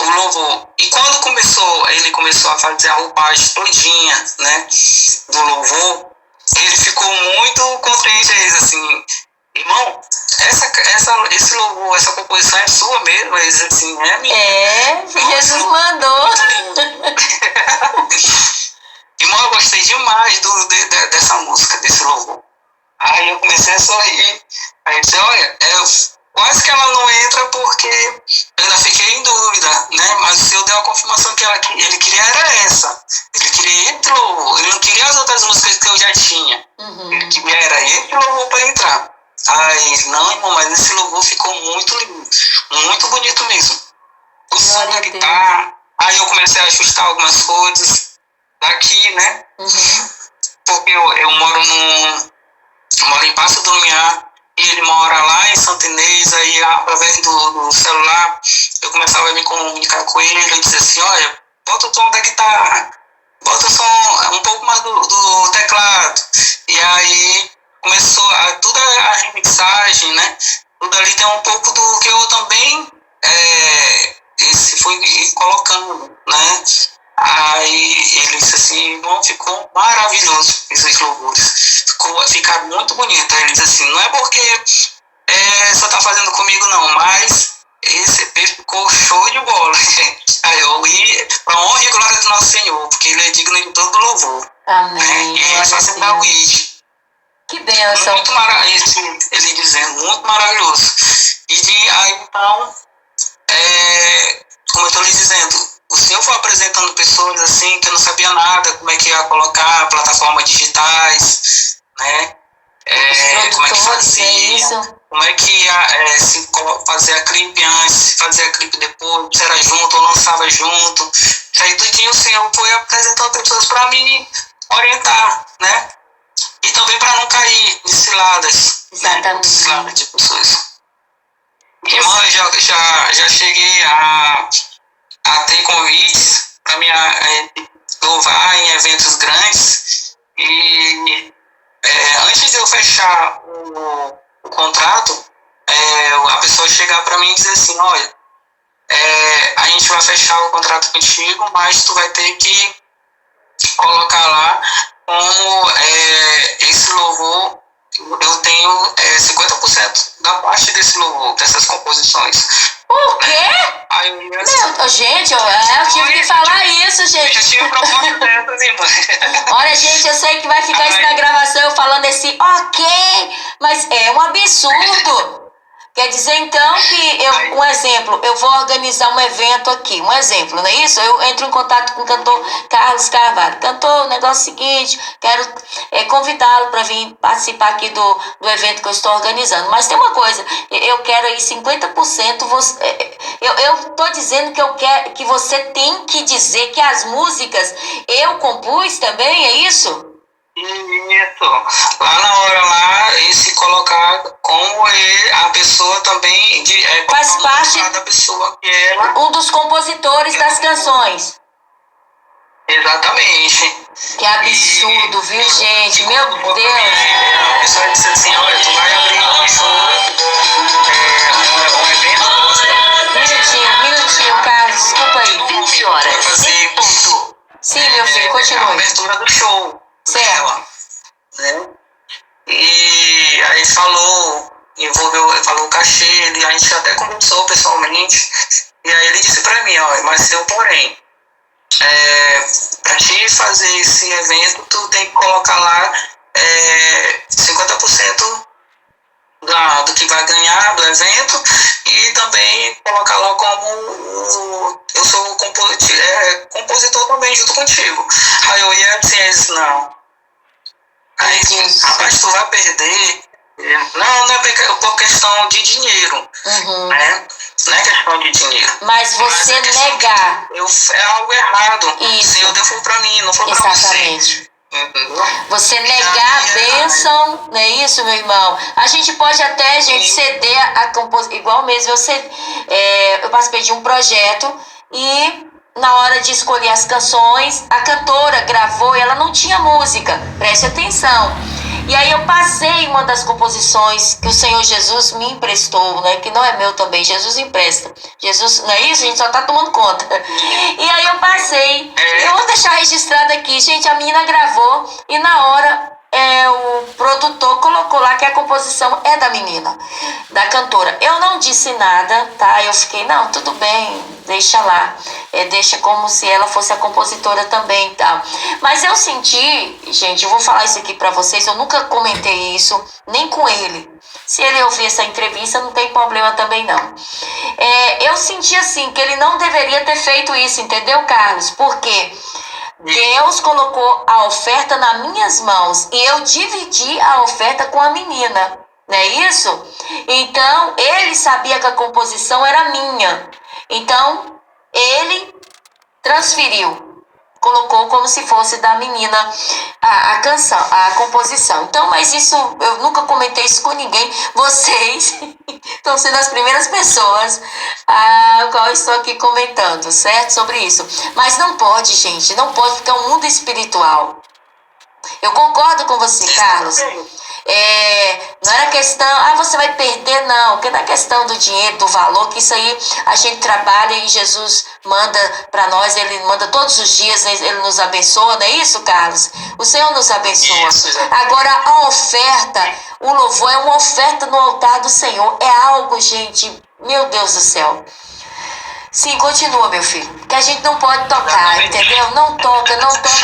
o louvor. E quando ele começou a fazer a roupagem todinha, né, do louvor, ele ficou muito contente, assim, irmão, esse louvor, essa composição é sua mesmo, ele disse assim, é minha. Jesus mandou. Irmão, eu gostei demais dessa música, desse louvor. Aí eu comecei a sorrir. Aí eu disse, olha, quase que ela não entra porque eu ainda fiquei em dúvida, né? Mas o Senhor deu a confirmação que ele queria era essa. Ele queria esse louvor. Ele não queria as outras músicas que eu já tinha. Ele queria era esse louvor para entrar. Aí, não, irmão, mas esse louvor ficou muito lindo. Muito bonito mesmo. O som da guitarra. Aí eu comecei a ajustar algumas coisas daqui, né? Porque eu moro em Passo do Lumiar. E ele mora lá em Santa Inês, aí através do celular eu começava a me comunicar com ele, ele dizia assim, olha, bota o som da guitarra, bota o som um pouco mais do teclado. E aí começou toda a remixagem, né? Tudo ali tem um pouco do que eu também fui colocando, né? Aí ele disse assim, irmão, ficou maravilhoso esses louvores, ficaram muito bonito. Aí ele disse assim, não é porque você tá fazendo comigo não, mas esse EP ficou show de bola. Aí eu ia pra honra e glória do nosso Senhor, porque ele é digno de todo louvor. Amém. E ele só sempre dá o id. Que bênção. Muito maravilhoso, ele dizendo, muito maravilhoso. E aí então, como eu tô lhe dizendo, o Senhor foi apresentando pessoas assim que eu não sabia nada, como é que ia colocar plataformas digitais, né? Como é que fazia, como é que ia se fazer a clipe antes, se fazia a clipe depois, se era junto ou lançava junto. Isso aí tudinho o Senhor foi apresentando pessoas para me orientar, né? E também para não cair em ciladas, exatamente, né? Ciladas de pessoas. Irmão, eu já cheguei a ter convites para me louvar em eventos grandes e antes de eu fechar o contrato, a pessoa chegar para mim e dizer assim, olha, a gente vai fechar o contrato contigo, mas tu vai ter que colocar lá como esse louvor, eu tenho 50% da parte desse louvor, dessas composições. O quê? Aí eu gente, eu tive que falar isso, gente. Eu já tinha proposta dessas, irmã. Olha, gente, eu sei que vai ficar isso na gravação, eu falando esse ok, mas é um absurdo. Quer dizer, então, que um exemplo, eu vou organizar um evento aqui, um exemplo, não é isso? Eu entro em contato com o cantor Carlos Carvalho. Cantor, o negócio é o seguinte, quero convidá-lo para vir participar aqui do evento que eu estou organizando. Mas tem uma coisa, eu quero aí 50%, eu estou dizendo que eu quero, que você tem que dizer que as músicas eu compus também, é isso? Isso. Lá na hora, se colocar como a pessoa também faz parte da pessoa que ela, um dos compositores das canções. Exatamente. Que absurdo, viu, gente? Meu Deus. A pessoa disse assim, olha, tu vai abrir um show, um evento. Minutinho, Carlos, desculpa aí. 20 horas em ponto. Sim, meu filho, continue. A abertura do show. Certo. Né? E aí falou o cachê, a gente até conversou pessoalmente, e aí ele disse pra mim, ó, mas seu porém, pra te fazer esse evento, tu tem que colocar lá 50% do que vai ganhar do evento, e também colocar lá como eu sou compositor também junto contigo. Aí eu ia dizer, não. Aí, rapaz, tu vai perder. Não é por questão de dinheiro, né? Não é questão de dinheiro. Mas você é questão negar. é algo errado. Isso. O Senhor deu foi pra mim, não foi pra você. Exatamente. Entendeu? Você negar a bênção, não é isso, meu irmão? A gente pode até, gente, ceder a composição. Igual mesmo, eu participei de um projeto e na hora de escolher as canções, a cantora gravou e ela não tinha música. Preste atenção. E aí eu passei uma das composições que o Senhor Jesus me emprestou, né? Que não é meu também, Jesus empresta. Jesus, não é isso? A gente só tá tomando conta. E aí eu passei. Eu vou deixar registrado aqui, gente, a menina gravou e na hora o produtor colocou lá que a composição é da menina, da cantora. Eu não disse nada, tá? Eu fiquei, não, tudo bem, deixa lá. Deixa como se ela fosse a compositora também e tal. Mas eu senti, gente, eu vou falar isso aqui pra vocês, eu nunca comentei isso, nem com ele. Se ele ouvir essa entrevista, não tem problema também não. Eu senti assim, que ele não deveria ter feito isso, entendeu, Carlos? Porque Deus colocou a oferta nas minhas mãos e eu dividi a oferta com a menina, não é isso? Então, ele sabia que a composição era minha. Então, ele transferiu, colocou como se fosse da menina a canção, a composição. Então, mas isso, eu nunca comentei isso com ninguém. Vocês estão sendo as primeiras pessoas a qual eu estou aqui comentando, certo? Sobre isso. Mas não pode, gente, não pode, porque é um mundo espiritual. Eu concordo com você, Carlos. Não era questão, você vai perder, não, porque não é questão do dinheiro, do valor, que isso aí a gente trabalha e Jesus manda para nós, ele manda todos os dias, ele nos abençoa, não é isso, Carlos? O Senhor nos abençoa. Agora, a oferta, o louvor é uma oferta no altar do Senhor, é algo, gente, meu Deus do céu. Sim, continua, meu filho, que a gente não pode tocar, entendeu? Não toca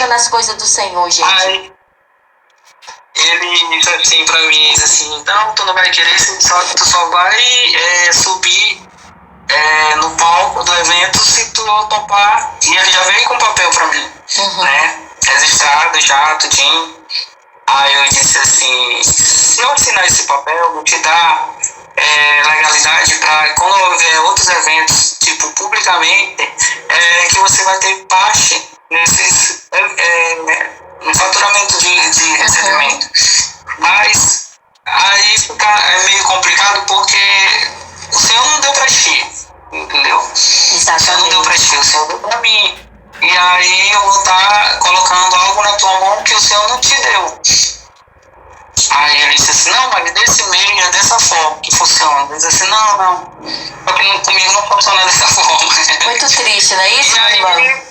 nas coisas do Senhor, gente. Ele disse assim pra mim, assim, não, tu não vai querer, tu só vai subir no palco do evento se tu topar. E ele já veio com papel pra mim, né? Registrado já, tudinho. Aí eu disse assim, se eu assinar esse papel, eu vou te dar legalidade pra quando houver outros eventos, tipo, publicamente, que você vai ter parte nesses... no faturamento de recebimento. Mas aí fica meio complicado porque o Senhor não deu pra ti, entendeu? Exatamente. O Senhor não deu pra ti, o Senhor deu pra mim. E aí eu vou estar colocando algo na tua mão que o Senhor não te deu. Aí ele disse assim, não, mas desse meio é dessa forma que funciona. Ele disse assim, não. Só que comigo não funciona dessa forma. Muito triste, não é isso, meu irmão?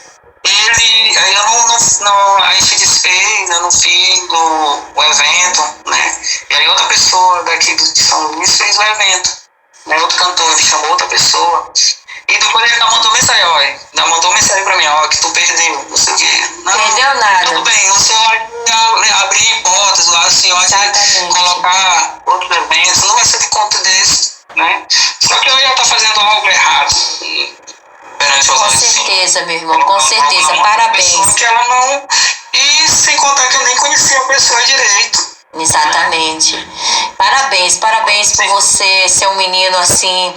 Aí a gente desfez, eu não fiz o evento, né? E aí outra pessoa daqui de São Luís fez o evento, né? Outro cantor, ele chamou outra pessoa. E depois ele ainda mandou mensagem pra mim, que tu perdeu, não sei o quê. Não, perdeu nada. Tudo bem, o senhor vai abrir hipóteses lá, o senhor vai colocar outros eventos, não vai ser por conta desse, né? Só que eu ia estar fazendo algo errado. Com certeza, meu irmão, com certeza, parabéns. Que ela não... E sem contar que eu nem conhecia a pessoa direito. Exatamente. Parabéns por você ser um menino assim,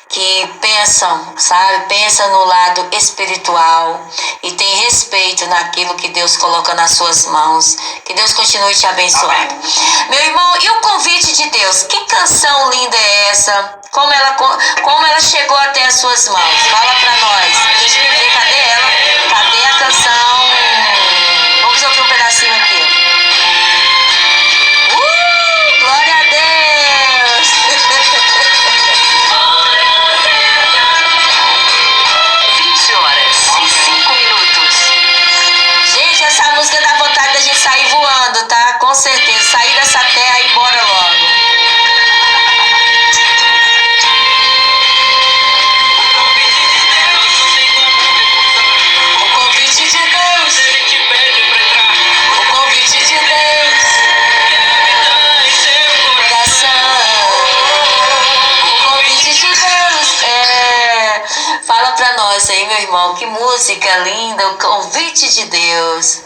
que pensa no lado espiritual e tem respeito naquilo que Deus coloca nas suas mãos. Que Deus continue te abençoando. Meu irmão, e o convite de Deus? Que canção linda é essa? Como ela chegou até as suas mãos? Fala pra nós. Deixa eu ver, cadê ela? Cadê a canção? Vamos ouvir um pedacinho aqui. Glória a Deus! 20h05. Gente, essa música dá vontade da gente sair voando, tá? Com certeza. Sair dessa terra e ir embora logo. Fala pra nós aí, meu irmão, que música linda, o convite de Deus.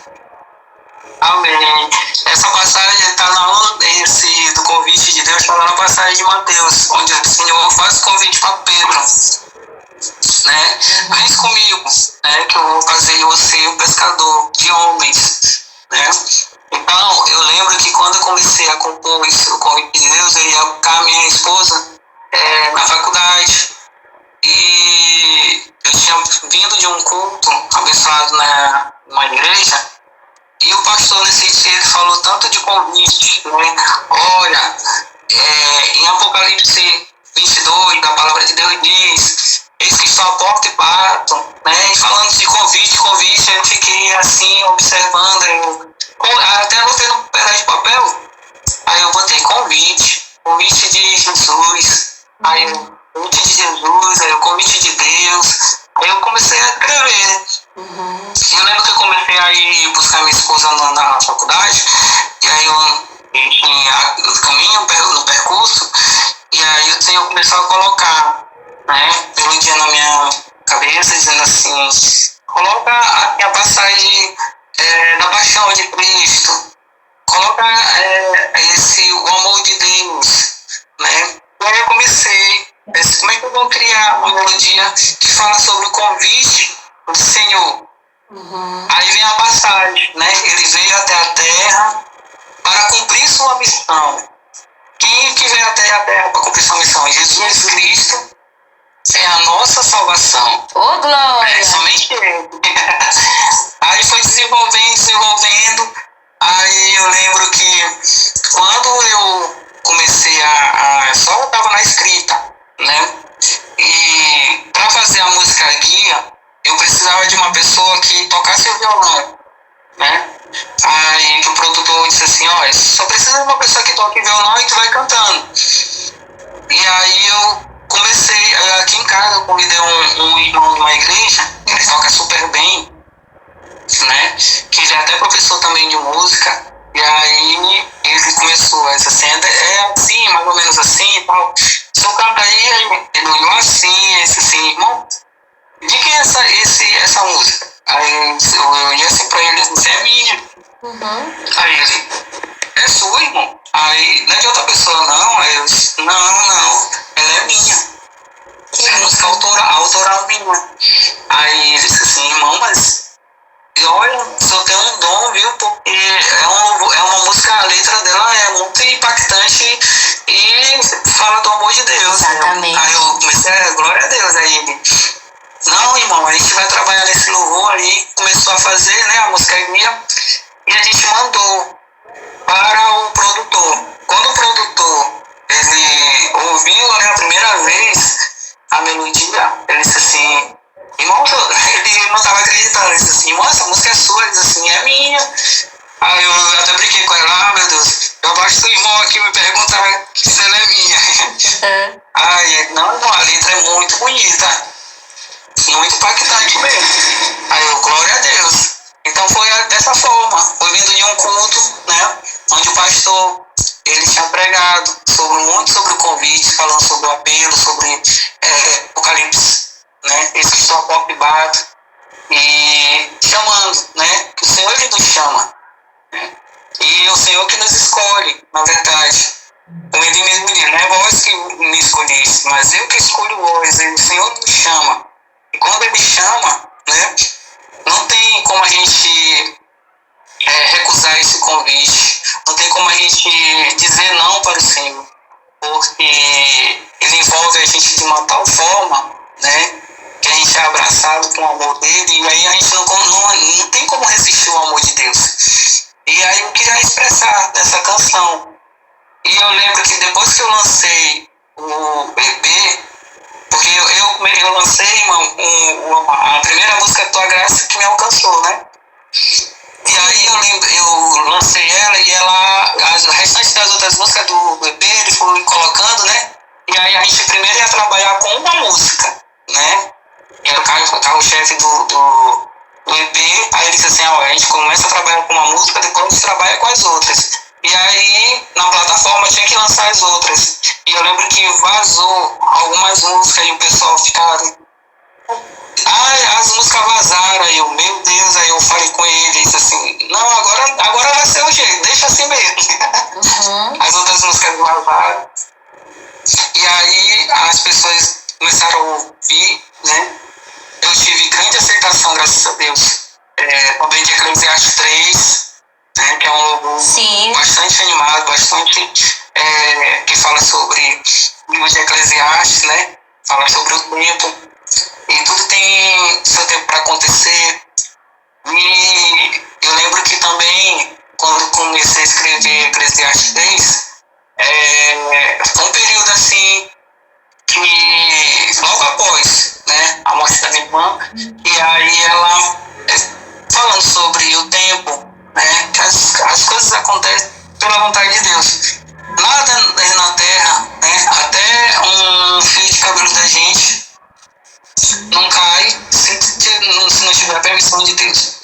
Amém. Essa passagem está esse do convite de Deus, está lá na passagem de Mateus, onde o Senhor faz o convite para Pedro, né? Vem comigo, né? Que eu vou fazer você um pescador de homens, né? Então, eu lembro que quando eu comecei a compor o convite de Deus, eu ia com a minha esposa na faculdade. E eu tinha vindo de um culto abençoado numa igreja. E o pastor nesse dia ele falou tanto de convite, né? Olha, em Apocalipse 22, a palavra de Deus diz: eis que estou à porta e bato, né? E falando de convite, eu fiquei assim, observando, até botei no pedaço de papel, aí eu botei convite de Jesus, aí o convite de Jesus, aí o convite de Deus, aí eu comecei a escrever. Eu lembro que eu comecei a ir buscar minha esposa na faculdade, e aí eu tinha no caminho, no percurso, e aí o Senhor começou a colocar, né, pelo dia na minha cabeça, dizendo assim: coloca a passagem da paixão de Cristo, coloca o amor de Deus, né? E aí eu comecei, como é que eu vou criar uma melodia que fala sobre o convite do Senhor? Aí vem a passagem, né? Ele veio até a terra para cumprir sua missão. Quem que veio até a terra para cumprir sua missão? Jesus Cristo é a nossa salvação. Ô, glória! É somente Ele. Aí foi desenvolvendo. Aí eu lembro que quando eu comecei só estava na escrita, né? E para fazer a música guia, eu precisava de uma pessoa que tocasse o violão, né? Aí o produtor disse assim: ó, só precisa de uma pessoa que toque violão e que vai cantando. E aí eu comecei, aqui em casa eu convidei um irmão de uma igreja, que ele toca super bem, né? Que ele é até professor também de música. E aí ele começou a dizer assim: é assim, mais ou menos assim e tal. Se eu canto aí, ele olhou assim, disse assim: irmão, de quem é essa música? Aí eu olhei assim pra ele e disse: é minha. Aí ele: é sua, irmão? Aí não é de outra pessoa, não? Aí eu disse: não, ela é minha. É música autoral minha. Aí ele disse assim: irmão, mas olha, só tem um dom, viu? Porque é uma música, a letra dela é muito impactante e fala do amor de Deus. Exatamente. Aí eu comecei glória a Deus. Aí ele: não, irmão, a gente vai trabalhar nesse louvor. Aí começou a fazer, né, a música guia, e a gente mandou para o produtor. Quando o produtor ele ouviu, né, a primeira vez a melodia, ele disse assim: irmão, ele não estava acreditando, ele disse assim: irmão, essa música é sua? Ele disse assim: é minha. Aí eu até brinquei com ela: meu Deus, eu baixo do irmão aqui me perguntar se ela é minha. Aí, não, irmão, a letra é muito bonita, muito impactante mesmo. Aí eu: glória a Deus. Então foi dessa forma, foi vindo de um culto, né, onde o pastor ele tinha pregado muito sobre o convite, falando sobre o apelo, sobre Apocalipse, né, esse que estou a porta e bato, e chamando, né, que o Senhor ele nos chama, né, e é o Senhor que nos escolhe, na verdade. Como ele mesmo diz: não é vós que me escolheste, mas eu que escolho vós. O Senhor nos chama, e quando ele chama, né, não tem como a gente recusar esse convite, não tem como a gente dizer não para o Senhor, porque ele envolve a gente de uma tal forma, né, que a gente é abraçado com o amor dele, e aí a gente não tem como resistir ao amor de Deus. E aí eu queria expressar nessa canção. E eu lembro que depois que eu lancei o EP, porque eu lancei, irmão, a primeira música Tua Graça que me alcançou, né? E aí eu lancei ela e o restante das outras músicas do EP, ele foi colocando, né? E aí a gente primeiro ia trabalhar com uma música, né? Que era o carro-chefe do EP. Aí ele disse assim: ó, a gente começa a trabalhar com uma música, depois a gente trabalha com as outras. E aí, na plataforma, tinha que lançar as outras. E eu lembro que vazou algumas músicas e o pessoal ficava: as músicas vazaram, aí eu, meu Deus, aí eu falei com ele, disse assim, não, agora vai ser o jeito, deixa assim mesmo. As outras músicas vazaram. E aí as pessoas começaram a ouvir, né? Eu tive grande aceitação, graças a Deus. Também de Eclesiastes 3, né? Que é um louvor bastante animado, bastante que fala sobre o livro de Eclesiastes, né? Fala sobre o tempo. E tudo tem seu tempo para acontecer. E eu lembro que também, quando comecei a escrever Eclesiastes 3, foi um período assim que logo após, né, a morte da minha irmã, e aí ela falando sobre o tempo, né, que as coisas acontecem pela vontade de Deus. Nada na terra, né, até um fio de cabelo da gente não cai se não tiver a permissão de Deus.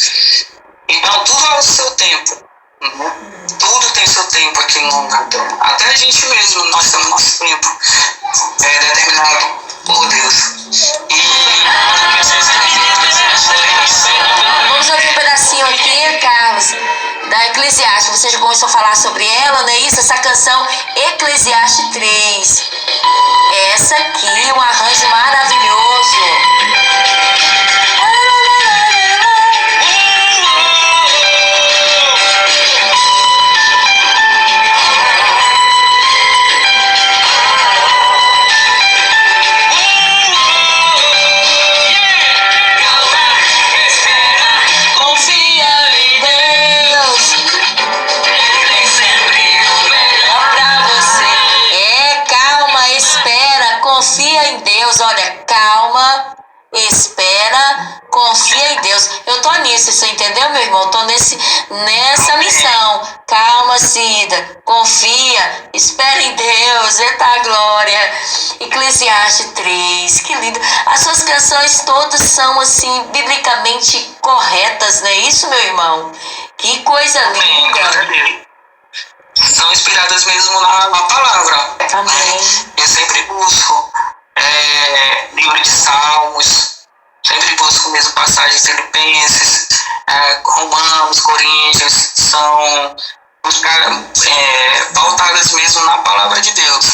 Então tudo ao seu tempo, né? Tudo tem seu tempo aqui na terra. Até a gente mesmo, nós temos nosso tempo determinado por Deus. E vamos ouvir um pedacinho aqui, Carlos, da Eclesiastes. Você já começou a falar sobre ela, não é isso? Essa canção Eclesiastes 3. Essa aqui, um arranjo maravilhoso. Confia em Deus, olha, calma, espera, confia em Deus. Eu tô nisso, você entendeu, meu irmão? Eu tô nessa missão. Calma, Cida, confia, espera em Deus, eita glória. Eclesiastes 3, que lindo. As suas canções todas são, assim, biblicamente corretas, não é isso, meu irmão? Que coisa linda. São inspiradas mesmo na palavra. Amém. Eu sempre busco livro de Salmos, sempre busco mesmo passagens filipenses, Romanos, Coríntios, são pautadas mesmo na palavra de Deus,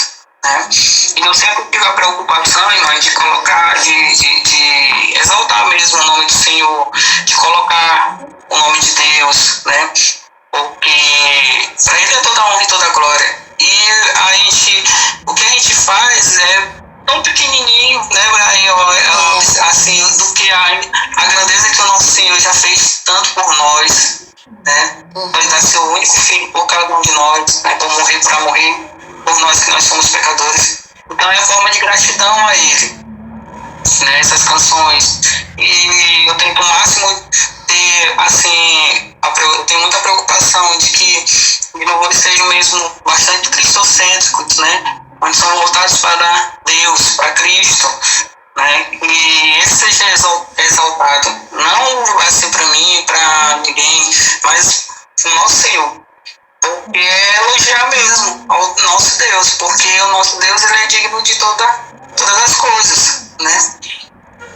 né? E eu sempre tive a preocupação, irmã, de colocar, de exaltar mesmo o nome do Senhor, de colocar o nome de Deus, né? Porque para Ele é toda a honra e toda a glória. E o que a gente faz é tão pequenininho, né, assim, do que a grandeza que o nosso Senhor já fez tanto por nós, né? Ele dá seu único filho por cada um de nós, né, para morrer por nós que nós somos pecadores. Então é a forma de gratidão a Ele, né, essas canções. E eu tento o máximo ter, assim, eu tenho muita preocupação de que os louvores sejam mesmo bastante cristocêntricos, né? Onde são voltados para Deus, para Cristo, né? E esse seja exaltado, não assim para mim, para ninguém, mas o nosso Senhor. Porque é elogiar mesmo ao nosso Deus, porque o nosso Deus, ele é digno de todas as coisas, né?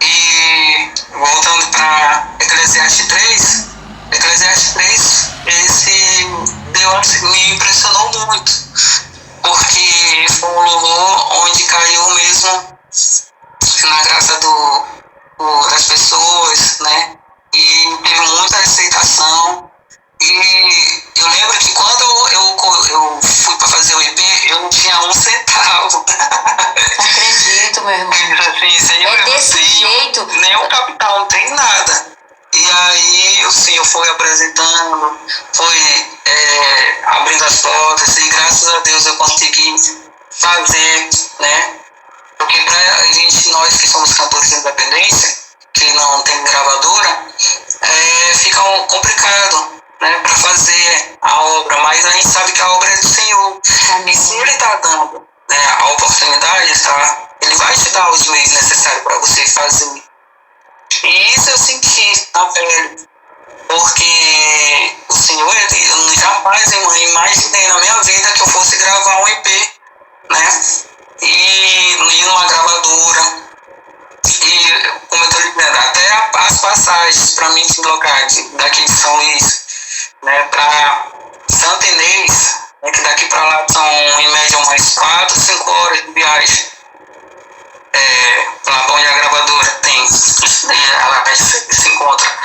E voltando para Eclesiastes 3, esse Deus me impressionou muito, porque foi um louvor onde caiu mesmo na graça das pessoas, né? E teve muita aceitação. E eu lembro que quando eu fui para fazer o EP, eu não tinha um centavo. Acredito, meu irmão. Assim, Senhor, é desse jeito. Nem o capital, não tem nada. E aí o Senhor foi apresentando, foi abrindo as portas, e graças a Deus eu consegui fazer, né? Porque pra gente, nós que somos cantores de independência, que não tem gravadora, fica complicado, né, para fazer a obra, mas a gente sabe que a obra é do Senhor. Amém. E se Ele está dando, né, a oportunidade, Ele vai te dar os meios necessários para você fazer. E isso eu senti na pele, porque o Senhor, eu jamais imaginei na minha vida que eu fosse gravar um EP, né, e ir numa gravadora. E, como eu estou dizendo, até passagens para me deslocar daqui de São Luís, né, para Santa Inês, né, que daqui para lá são em média umas 4, 5 horas de viagem. Lá onde a gravadora tem, ela se encontra.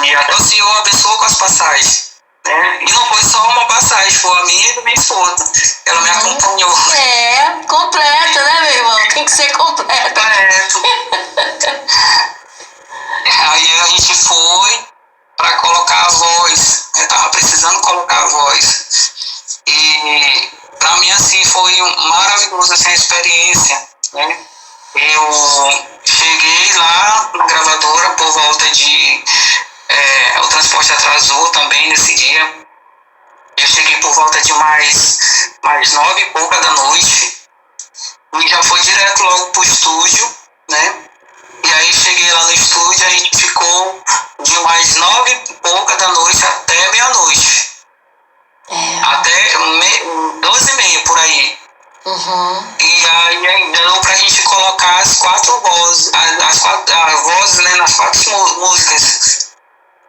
E até o Senhor abençoou com as passagens. Né? E não foi só uma passagem, foi a minha e da minha esposa. Ela me acompanhou. Completa, né, meu irmão? Tem que ser completa. Completo. Aí a gente foi para colocar a voz. Eu tava precisando colocar a voz. E para mim, assim, foi maravilhoso essa experiência, né? Eu cheguei lá na gravadora por volta de... o transporte atrasou também nesse dia. Eu cheguei por volta de mais 9 e pouca da noite. E já foi direto logo pro estúdio, né? E aí cheguei lá no estúdio, a gente ficou de mais 9 e pouca da noite até meia-noite. Até 12h30 por aí. Uhum. E aí deu pra gente colocar as 4 vozes, as vozes, né, nas 4 músicas.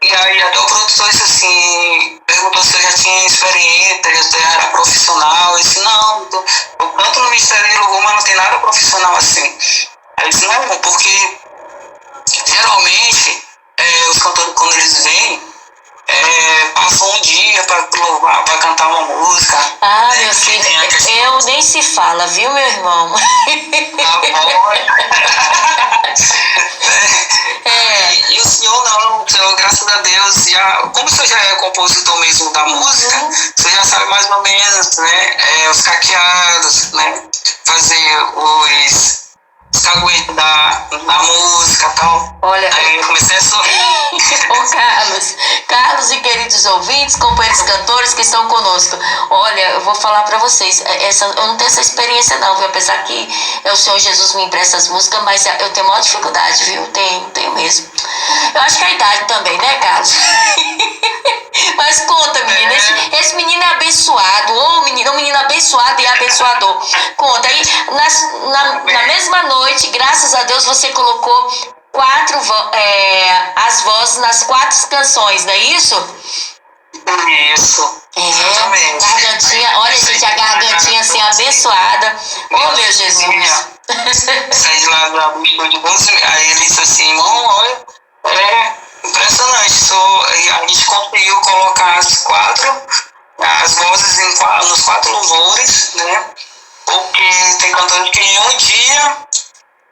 E aí até o produtor disse assim, perguntou se eu já tinha experiência, se eu era profissional. Eu disse, não, eu canto no Ministério de Louvor, mas não tem nada profissional assim. Aí eu disse, não, porque geralmente os cantores, quando eles vêm, passam um dia para louvar, para cantar uma música. Meu filho, eu nem se fala, viu, meu irmão? E o senhor não, o senhor, graças a Deus, como o senhor já é compositor mesmo da música, você já sabe mais ou menos, né, os caqueados, né, fazer os caguetes da música e tal. Olha, aí eu comecei a sorrir. Ô Carlos e queridos ouvintes, companheiros cantores que estão conosco, olha, eu vou falar pra vocês, eu não tenho essa experiência não, viu? Apesar que o Senhor Jesus me empresta as músicas, mas eu tenho maior dificuldade, viu? Tenho mesmo. Eu acho que é a idade também, né, Carlos? Mas conta, menina, esse menino é abençoado, um menino abençoado e abençoador. Conta, aí na mesma noite, graças a Deus, você colocou as vozes nas 4 canções, não é isso? Isso. Exatamente. Gargantinha, olha, gente, a gargantinha assim abençoada. Oh, meu Jesus. Saí de lá do estúdio 12, aí ele disse assim, irmão, olha, impressionante. A gente conseguiu colocar as vozes nos 4 louvores, né? Porque tem cantores que em um dia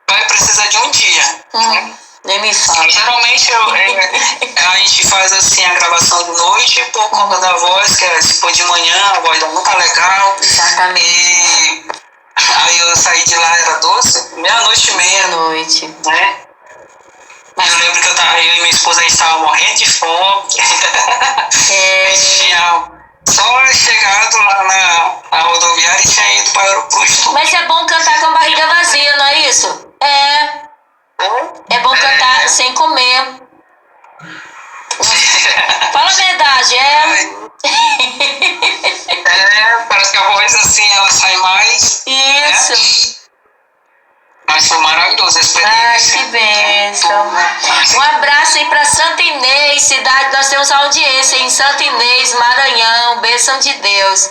vai precisar de um dia. Né? Nem me fala. Geralmente a gente faz assim a gravação de noite por conta da voz, que se for de manhã a voz não tá legal. Exatamente. E aí eu saí de lá, era 12, meia-noite e meia. Meia-noite. Né? Eu lembro que eu e minha esposa, a gente tava morrendo de fome. A gente tinha só chegado lá na rodoviária e tinha ido para o estúdio. Mas é bom cantar com a barriga vazia, não é isso? É bom cantar sem comer. Fala a verdade, parece que a voz assim, ela sai mais. Isso. Né? Mas foi maravilhoso a experiência. Que bênção. Um abraço aí pra Santa Inês, cidade, nós temos audiência em Santa Inês, Maranhão, bênção de Deus.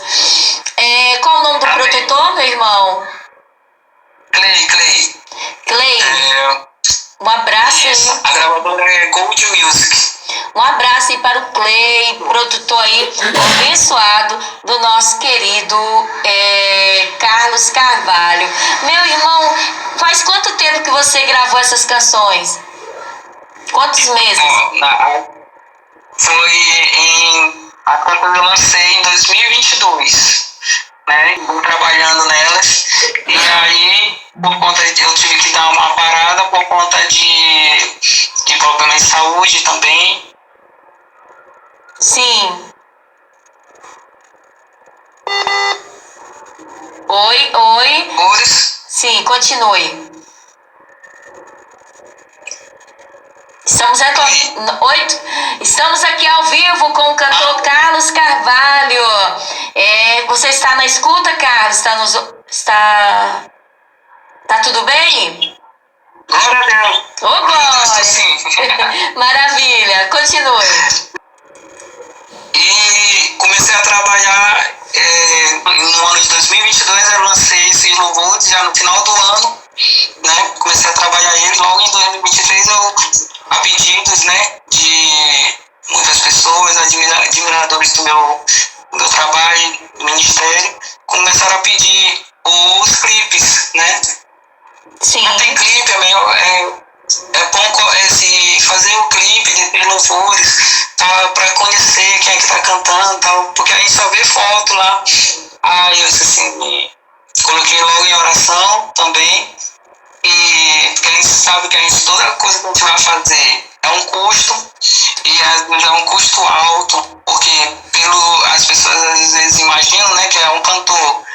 Qual o nome do produtor, meu irmão? Clay. Um abraço aí. A gravadora é Gold Music. Um abraço aí para o Clay, produtor aí abençoado do nosso querido Carlos Carvalho. Meu irmão, faz quanto tempo que você gravou essas canções? Quantos meses? Foi a canção eu lancei em 2022. Né, trabalhando nelas, e aí por conta eu tive que dar uma parada por conta de problemas de saúde também. Sim. Oi. Sim, continue. Estamos aqui ao vivo com o cantor Carlos Carvalho. Você está na escuta, Carlos? Tá tudo bem? Glória a Deus. Ô, glória! Sim. Maravilha, continue. E comecei a trabalhar no ano de 2022, eu lancei esse louvor já no final do ano, né? Comecei a trabalhar ele, logo em 2023 eu, a pedidos, né, de muitas pessoas, admiradores do meu trabalho, do ministério, começaram a pedir os clipes, né? Sim. Não tem clipe, é bom fazer o clipe de ter louvores para conhecer quem é que tá cantando, tal, porque a gente só vê foto lá. Aí eu assim, coloquei logo em oração também, e porque a gente sabe que toda coisa que a gente vai fazer é um custo, e às vezes é um custo alto, porque as pessoas às vezes imaginam, né, que é um cantor.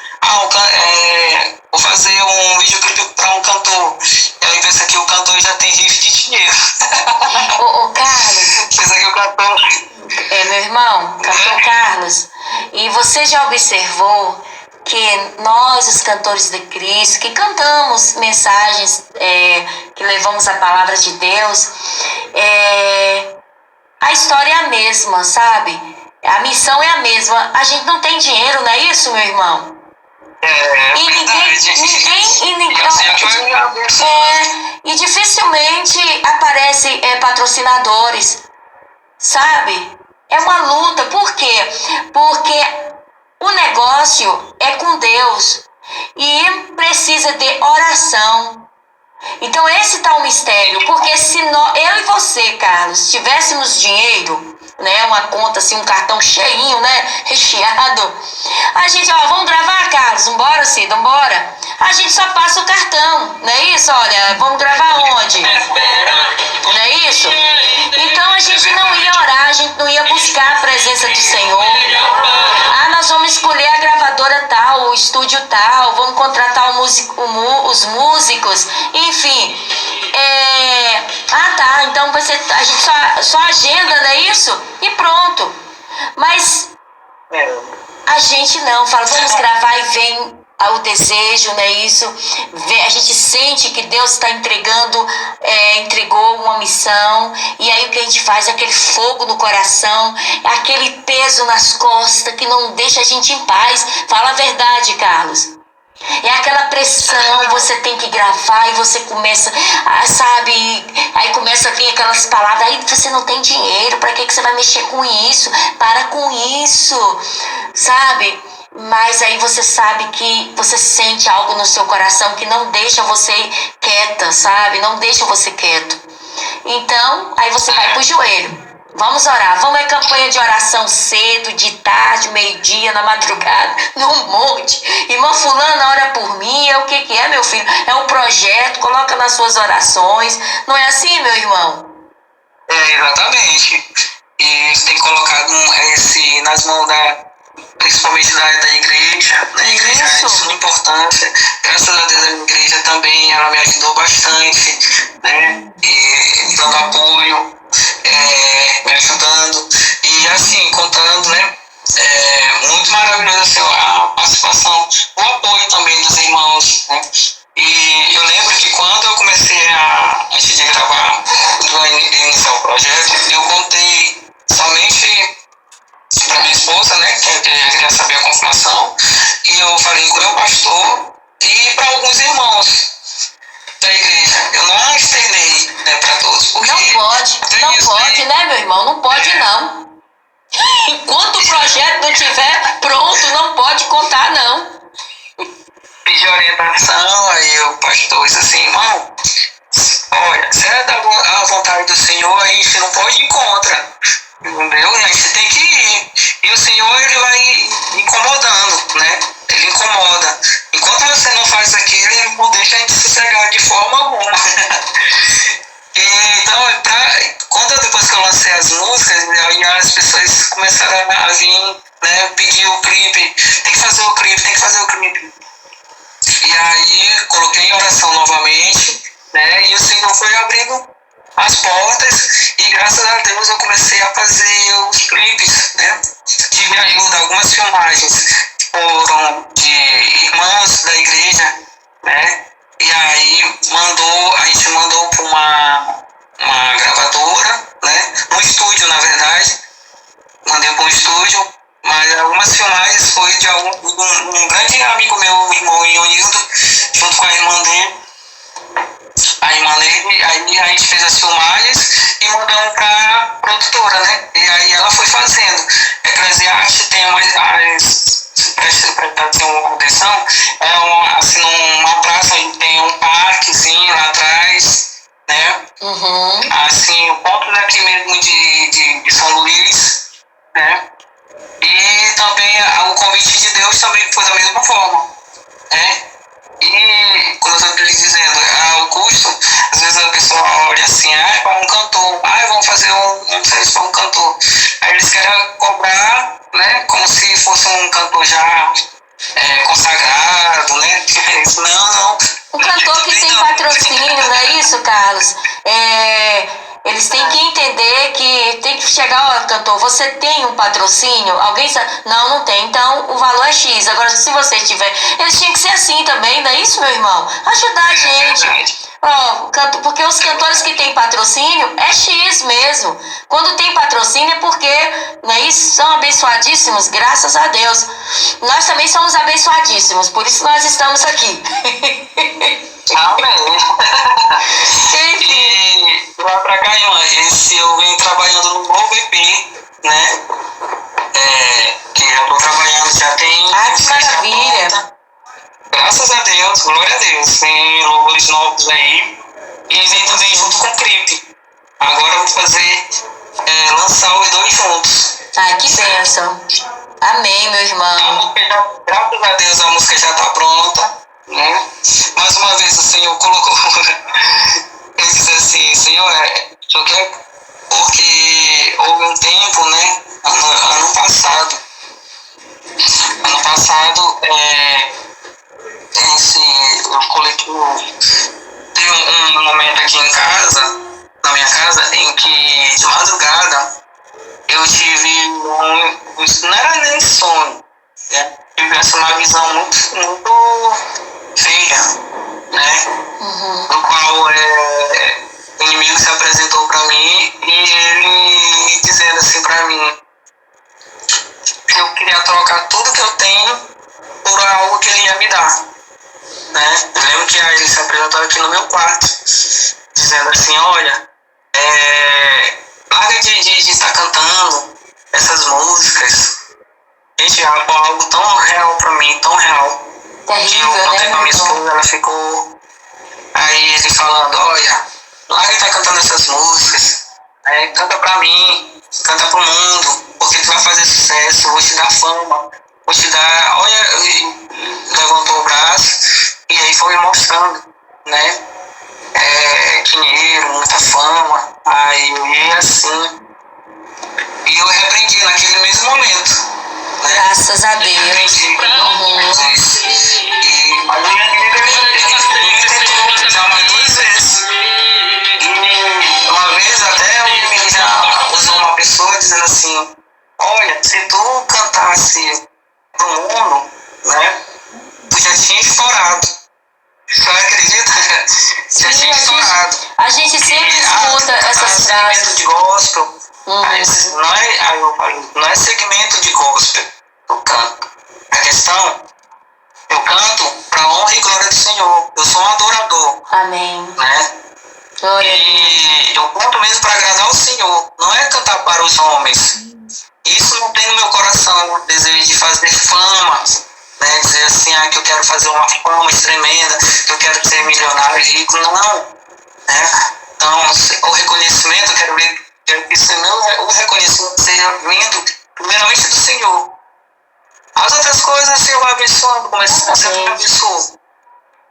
Vou fazer um videoclipe para um cantor. E aí pensa que o cantor já tem riff de dinheiro. Ô, Carlos. Pensa que o cantor... Meu irmão, cantor Carlos. E você já observou que nós, os cantores de Cristo, que cantamos mensagens, que levamos a palavra de Deus, a história é a mesma, sabe? A missão é a mesma. A gente não tem dinheiro, não é isso, meu irmão? E e dificilmente aparece patrocinadores, sabe? É uma luta. Por quê? Porque o negócio é com Deus e precisa de oração. Então esse tá o mistério, porque se eu e você, Carlos, tivéssemos dinheiro, né, uma conta assim, um cartão cheinho, né, recheado, a gente, vamos gravar, Carlos, vambora, Cida, vambora. A gente só passa o cartão, não é isso? Olha, vamos gravar onde? Não é isso? Então a gente não ia orar, a gente não ia buscar a presença do Senhor. Nós vamos escolher a gravadora tal, o estúdio tal, vamos contratar os músicos, enfim. Tá, então a gente só agenda, não é isso? E pronto. Mas a gente não, fala, vamos gravar, e vem o desejo, não é isso? A gente sente que Deus está entregou uma missão, e aí o que a gente faz? Aquele fogo no coração, aquele peso nas costas que não deixa a gente em paz. Fala a verdade, Carlos. É aquela pressão, você tem que gravar e você começa, sabe, aí começa a vir aquelas palavras, aí você não tem dinheiro, pra que você vai mexer com isso? Para com isso, sabe? Mas aí você sabe que você sente algo no seu coração que não deixa você quieta, sabe? Não deixa você quieto. Então, aí você vai pro joelho. Vamos orar. Vamos à campanha de oração cedo, de tarde, meio-dia, na madrugada, num monte. Irmã fulana, ora por mim. O que é, meu filho? É um projeto, coloca nas suas orações. Não é assim, meu irmão? Exatamente. E tem colocado nas mãos principalmente da igreja, né? A igreja é de suma importância. Graças a Deus a igreja também, ela me ajudou bastante, né? E dando apoio, me ajudando. E assim, contando, né? Muito maravilhoso assim, a participação, o apoio também dos irmãos, né? E eu lembro que quando eu comecei antes de gravar, iniciar o projeto, eu contei somente para minha esposa, né, que queria saber a confirmação, e eu falei com o meu pastor e para alguns irmãos da igreja. Eu não externei, né, para todos. Porque não pode, né, meu irmão? Não pode, não. Enquanto o projeto não estiver pronto, não pode contar, não. Pedi orientação, aí o pastor disse assim, irmão, olha, se é da vontade do Senhor, a gente não pode ir contra. Entendeu? A gente tem que ir. E o Senhor, ele vai incomodando, né? Ele incomoda. Enquanto você não faz aquilo, ele não deixa a gente sossegar de forma alguma. Então, depois que eu lancei as músicas, aí as pessoas começaram a vir, né? Pedir o clipe. Tem que fazer o clipe. E aí, coloquei em oração novamente, né? E o Senhor foi abrindo as portas, e graças a Deus eu comecei a fazer os clipes, né? Tive ajuda, algumas filmagens foram de irmãos da igreja, né? E aí a gente mandou aí a gente fez as filmagens e mandamos pra produtora, né? E aí ela foi fazendo. Eclesiastes tem prestar uma atenção, assim, numa praça, a gente tem um parquezinho lá atrás, né? Uhum. Assim, o ponto daqui mesmo de São Luís, né? E também o convite de Deus também foi da mesma forma, né? E, quando eu estou lhe dizendo, o custo, às vezes a pessoa olha assim, para um cantor, vamos fazer um serviço para um cantor. Aí eles querem cobrar, né, como se fosse um cantor já consagrado, né? Não. O cantor que tem patrocínio, não é isso, Carlos? Eles têm que entender que tem que chegar, ó, cantor, você tem um patrocínio? Alguém sabe? Não tem, então o valor é X. Agora, se você tiver, eles tinham que ser assim também, não é isso, meu irmão? Ajudar a gente. Porque os cantores que têm patrocínio é X mesmo. Quando tem patrocínio é porque, não é isso? São abençoadíssimos, graças a Deus. Nós também somos abençoadíssimos, por isso nós estamos aqui. Amém. E lá pra cá, irmã, eu venho trabalhando no novo EP, né? Que eu tô trabalhando, já tem. Que maravilha! Graças a Deus, glória a Deus. Tem louvores novos aí. E vem também junto com o clipe. Agora eu vou fazer, lançar os dois juntos. Que bênção. Amém, meu irmão. Graças a Deus a música já tá pronta, né? Mais uma vez o Senhor colocou. Ele disse assim, Senhor, eu quero, porque houve um tempo, né? Ano passado, o coletivo teve um momento aqui em casa, na minha casa, em que de madrugada eu tive não era nem sono, né? Tive uma visão muito feia, né? Uhum. No qual o inimigo se apresentou para mim e ele dizendo assim para mim que eu queria trocar tudo que eu tenho por algo que ele ia me dar, né? Eu lembro que ele se apresentou aqui no meu quarto dizendo assim, olha, larga de estar cantando essas músicas. Gente, algo tão real pra mim, tão real. Terrível, que eu contei com a minha esposa, ela ficou. Aí ele falando, olha, larga de estar cantando essas músicas. Canta pra mim, canta pro mundo, porque tu vai fazer sucesso, vou te dar fama, vou te dar. Olha, levantou o braço e aí foi me mostrando, né? Dinheiro, muita fama, aí assim. E eu repreendi naquele mesmo momento, né? Graças a Deus. E mas ele tentou já mais 2 vezes. E uma vez até o inimigo já usou uma pessoa dizendo assim, olha, se tu cantasse pro mundo, né? Tu já tinha estourado. Você acredita? Já tinha estourado. A gente sempre escuta essas frases. Segmento de gospel. Não é segmento de gospel. Eu canto. A questão, eu canto para honra e glória do Senhor. Eu sou um adorador. Amém. Né? E eu canto mesmo para agradar o Senhor. Não é cantar para os homens. Isso não tem no meu coração o desejo de fazer fama. Né, dizer assim, que eu quero fazer uma fama tremenda, que eu quero ser milionário e rico, não. Né? Então, o reconhecimento, eu quero ver que o reconhecimento seja vindo primeiramente do Senhor. As outras coisas o Senhor vai abençoando, como sempre me abençoou.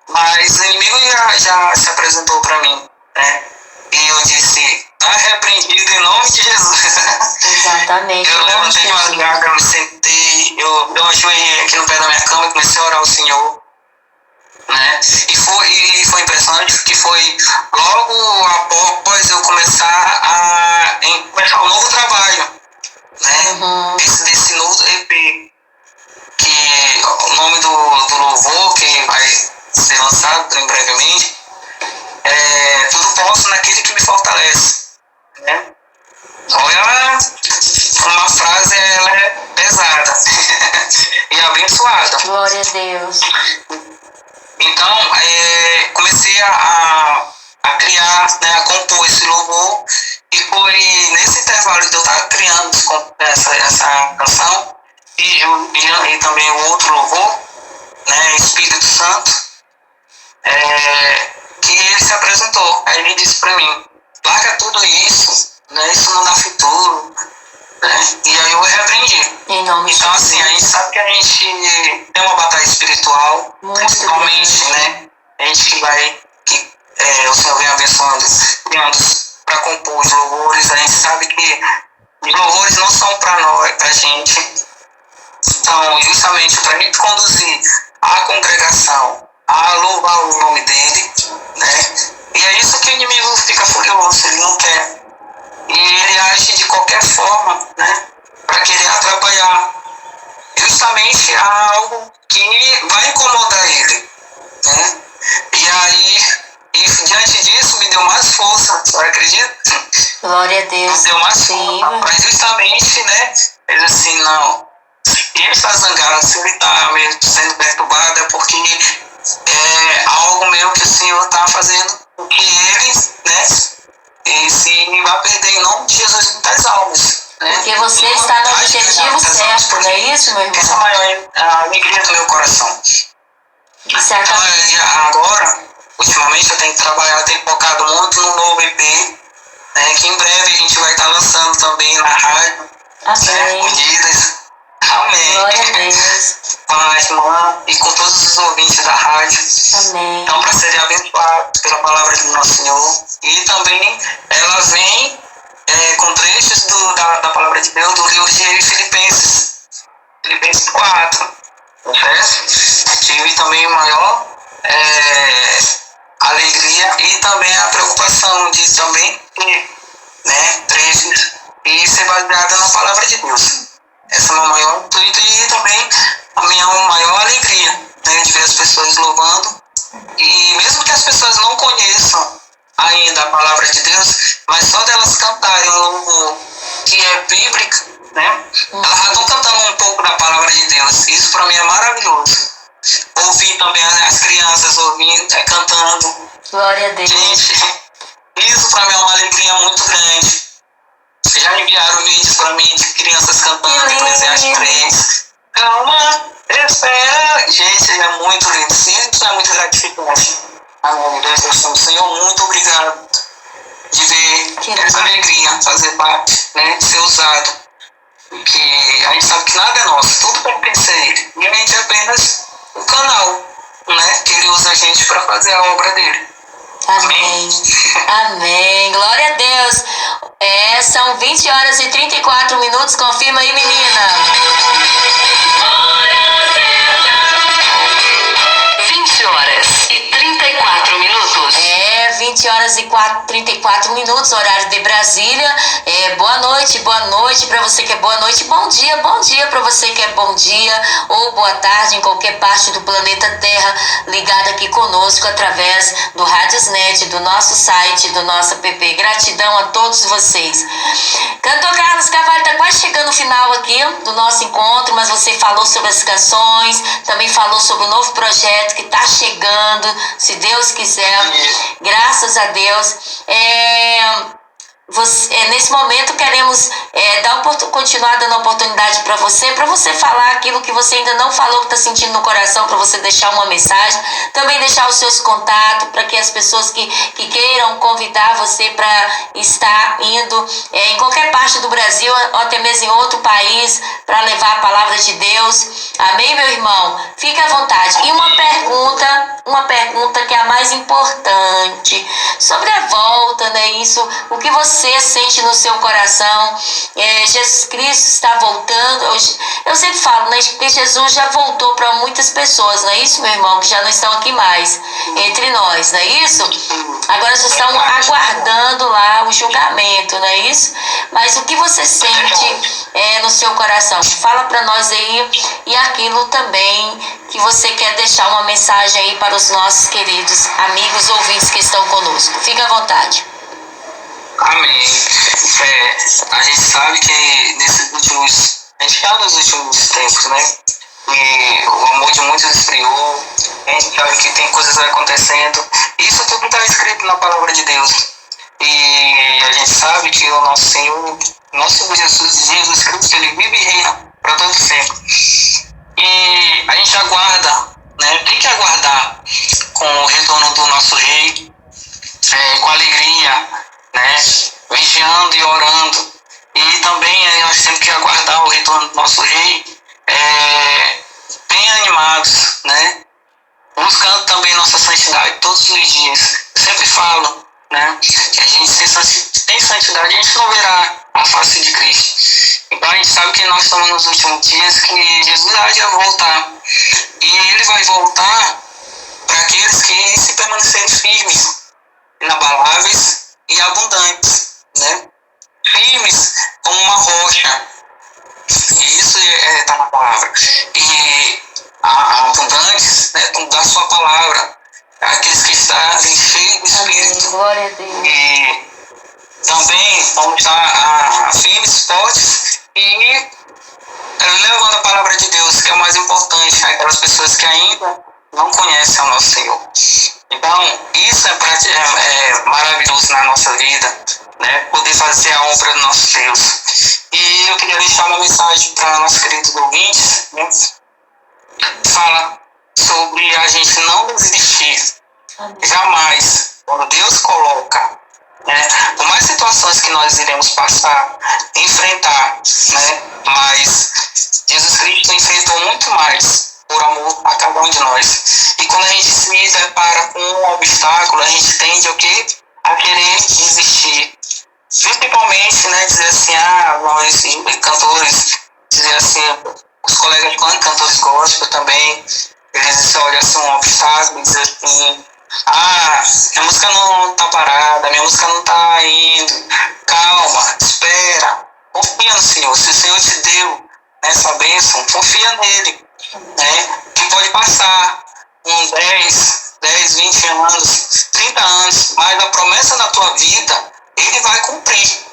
Mas o inimigo já se apresentou para mim, né? E eu disse, tá repreendido em nome de Jesus. Exatamente. Eu levantei de madrugada, eu me sentei, eu ajoelhei aqui no pé da minha cama e comecei a orar ao Senhor. Né? E foi impressionante porque foi logo após eu começar um novo trabalho, né? Desse novo EP, que o nome do louvor que vai ser lançado em brevemente tudo posso naquele que me fortalece, né? Olha, uma frase, ela é pesada e abençoada. Glória a Deus. Então, comecei a criar, né, a compor esse louvor. E foi nesse intervalo de eu estar criando essa canção e também o outro louvor, né, Espírito Santo, que ele se apresentou. Aí ele disse para mim, larga tudo isso, né, isso não dá futuro, né? E aí eu repreendi. Então assim, a gente sabe que a gente tem uma batalha espiritual, principalmente, né, a gente o Senhor vem abençoando, criando para compor os louvores. A gente sabe que os louvores não são para nós, para a gente, são justamente para a gente conduzir a congregação a louvar o nome dele, né? E é isso que o inimigo fica furioso, ele não quer. E ele age de qualquer forma, né, para querer atrapalhar justamente algo que vai incomodar ele, né? E aí, diante disso, me deu mais força, você acredita? Glória a Deus. Me deu mais força, para justamente, né, ele assim, não, se ele está zangado, se ele está mesmo sendo perturbado, é porque é algo meu que o Senhor está fazendo com que ele, né, e se vai perder em nome de Jesus muitas almas, né? Porque você está no objetivo certo, não é isso, meu irmão? Essa é a maior alegria do meu coração. Exatamente. Então, agora, ultimamente, eu tenho trabalhado, tenho focado muito no novo EP, né, que em breve a gente vai estar lançando também na rádio. Amém. Unidas. Amém. Glória a Deus. Com a irmã e com todos os ouvintes da rádio. Amém. Então, para serem abençoados pela palavra do nosso Senhor. E também ela vem com trechos da palavra de Deus do livro de Filipenses 4. Certo? Tive também maior alegria e também a preocupação de também ter, né, trechos e ser baseada na palavra de Deus. Essa é a maior intuito e também a minha maior alegria, né, de ver as pessoas louvando. E mesmo que as pessoas não conheçam ainda a palavra de Deus, mas só delas cantarem um louvor que é bíblico, né, elas já estão cantando um pouco da palavra de Deus. Isso para mim é maravilhoso. Ouvir também as crianças ouvindo, cantando. Glória a Deus. Gente, isso para mim é uma alegria muito grande. Já enviaram vídeos para mim de crianças cantando Eclesiastes 3. Calma, espera. Gente, é muito lindo. Isso é muito gratificante. Amém. Deus, Senhor, muito obrigado de ver essa alegria fazer parte, né, de ser usado. Porque a gente sabe que nada é nosso, tudo pertence a Ele. E a gente é apenas um canal, né, que Ele usa a gente para fazer a obra dele. Amém. Amém. Glória a Deus. São 20 horas e 34 minutos. Confirma aí, menina. 20 horas e 34 minutos. 20 horas e 34 minutos, horário de Brasília. Boa noite para você que é boa noite. Bom dia para você que é bom dia ou boa tarde em qualquer parte do planeta Terra, ligado aqui conosco através do Radiosnet, do nosso site, do nosso app. Gratidão a todos vocês. Cantor Carlos Carvalho está quase chegando no final aqui do nosso encontro, mas você falou sobre as canções, também falou sobre o novo projeto que está chegando, se Deus quiser. Graças a Deus. Nesse momento queremos continuar dando oportunidade para você falar aquilo que você ainda não falou, que está sentindo no coração, para você deixar uma mensagem, também deixar os seus contatos para que as pessoas que queiram convidar você para estar indo em qualquer parte do Brasil ou até mesmo em outro país para levar a palavra de Deus. Amém, meu irmão? Fique à vontade. E uma pergunta que é a mais importante sobre a volta, né? Isso, o que você sente no seu coração? Jesus Cristo está voltando. Eu sempre falo, né, que Jesus já voltou para muitas pessoas, não é isso, meu irmão? Que já não estão aqui mais entre nós, não é isso? Agora já estão aguardando lá o julgamento, não é isso? Mas o que você sente no seu coração? Fala para nós aí, e aquilo também que você quer deixar uma mensagem aí para os nossos queridos amigos ouvintes que estão conosco. Fica à vontade. Amém. A gente sabe que a gente está nos últimos tempos, né? E o amor de muitos esfriou. A gente sabe que tem coisas acontecendo. Isso tudo está escrito sempre na palavra de Deus. E a gente sabe que o nosso Senhor, nosso Jesus Cristo, ele vive e reina para todo sempre. E a gente aguarda, né? Tem que aguardar com o retorno do nosso rei, com alegria, né? Vigiando e orando. E também nós temos que aguardar o retorno do nosso rei bem animados, né? Buscando também nossa santidade todos os dias. Eu sempre falo, né? Que a gente sem santidade, a gente não verá a face de Cristo. Então a gente sabe que nós estamos nos últimos dias, que Jesus há de voltar. E ele vai voltar para aqueles que se permanecerem firmes, inabaláveis e abundantes, né? Firmes como uma rocha. E isso está na palavra. E abundantes, né, da sua palavra. Aqueles que estão cheios do Espírito. Glória a Deus. E também vamos estar firmes, fortes e levando a palavra de Deus, que é o mais importante, aquelas pessoas que ainda não conhecem o nosso Senhor. Então, isso é maravilhoso na nossa vida, né? Poder fazer a obra do nosso Deus. E eu queria deixar uma mensagem para nossos queridos ouvintes, né? Fala sobre a gente não desistir. Jamais. Quando Deus coloca, né? Por mais situações que nós iremos passar, enfrentar, né? Mas Jesus Cristo enfrentou muito mais por amor a cada um de nós. E quando a gente se depara com um obstáculo, a gente tende o quê? A querer desistir. Principalmente, né, dizer assim, nós cantores, dizer assim, os colegas cantores gospel também, eles olham assim um obstáculo e dizem assim, minha música não tá parada, minha música não tá indo, calma, espera, confia no Senhor. Se o Senhor te deu essa bênção, confia nele, né? Que pode passar 10, 20 anos, 30 anos, mas a promessa na tua vida, ele vai cumprir.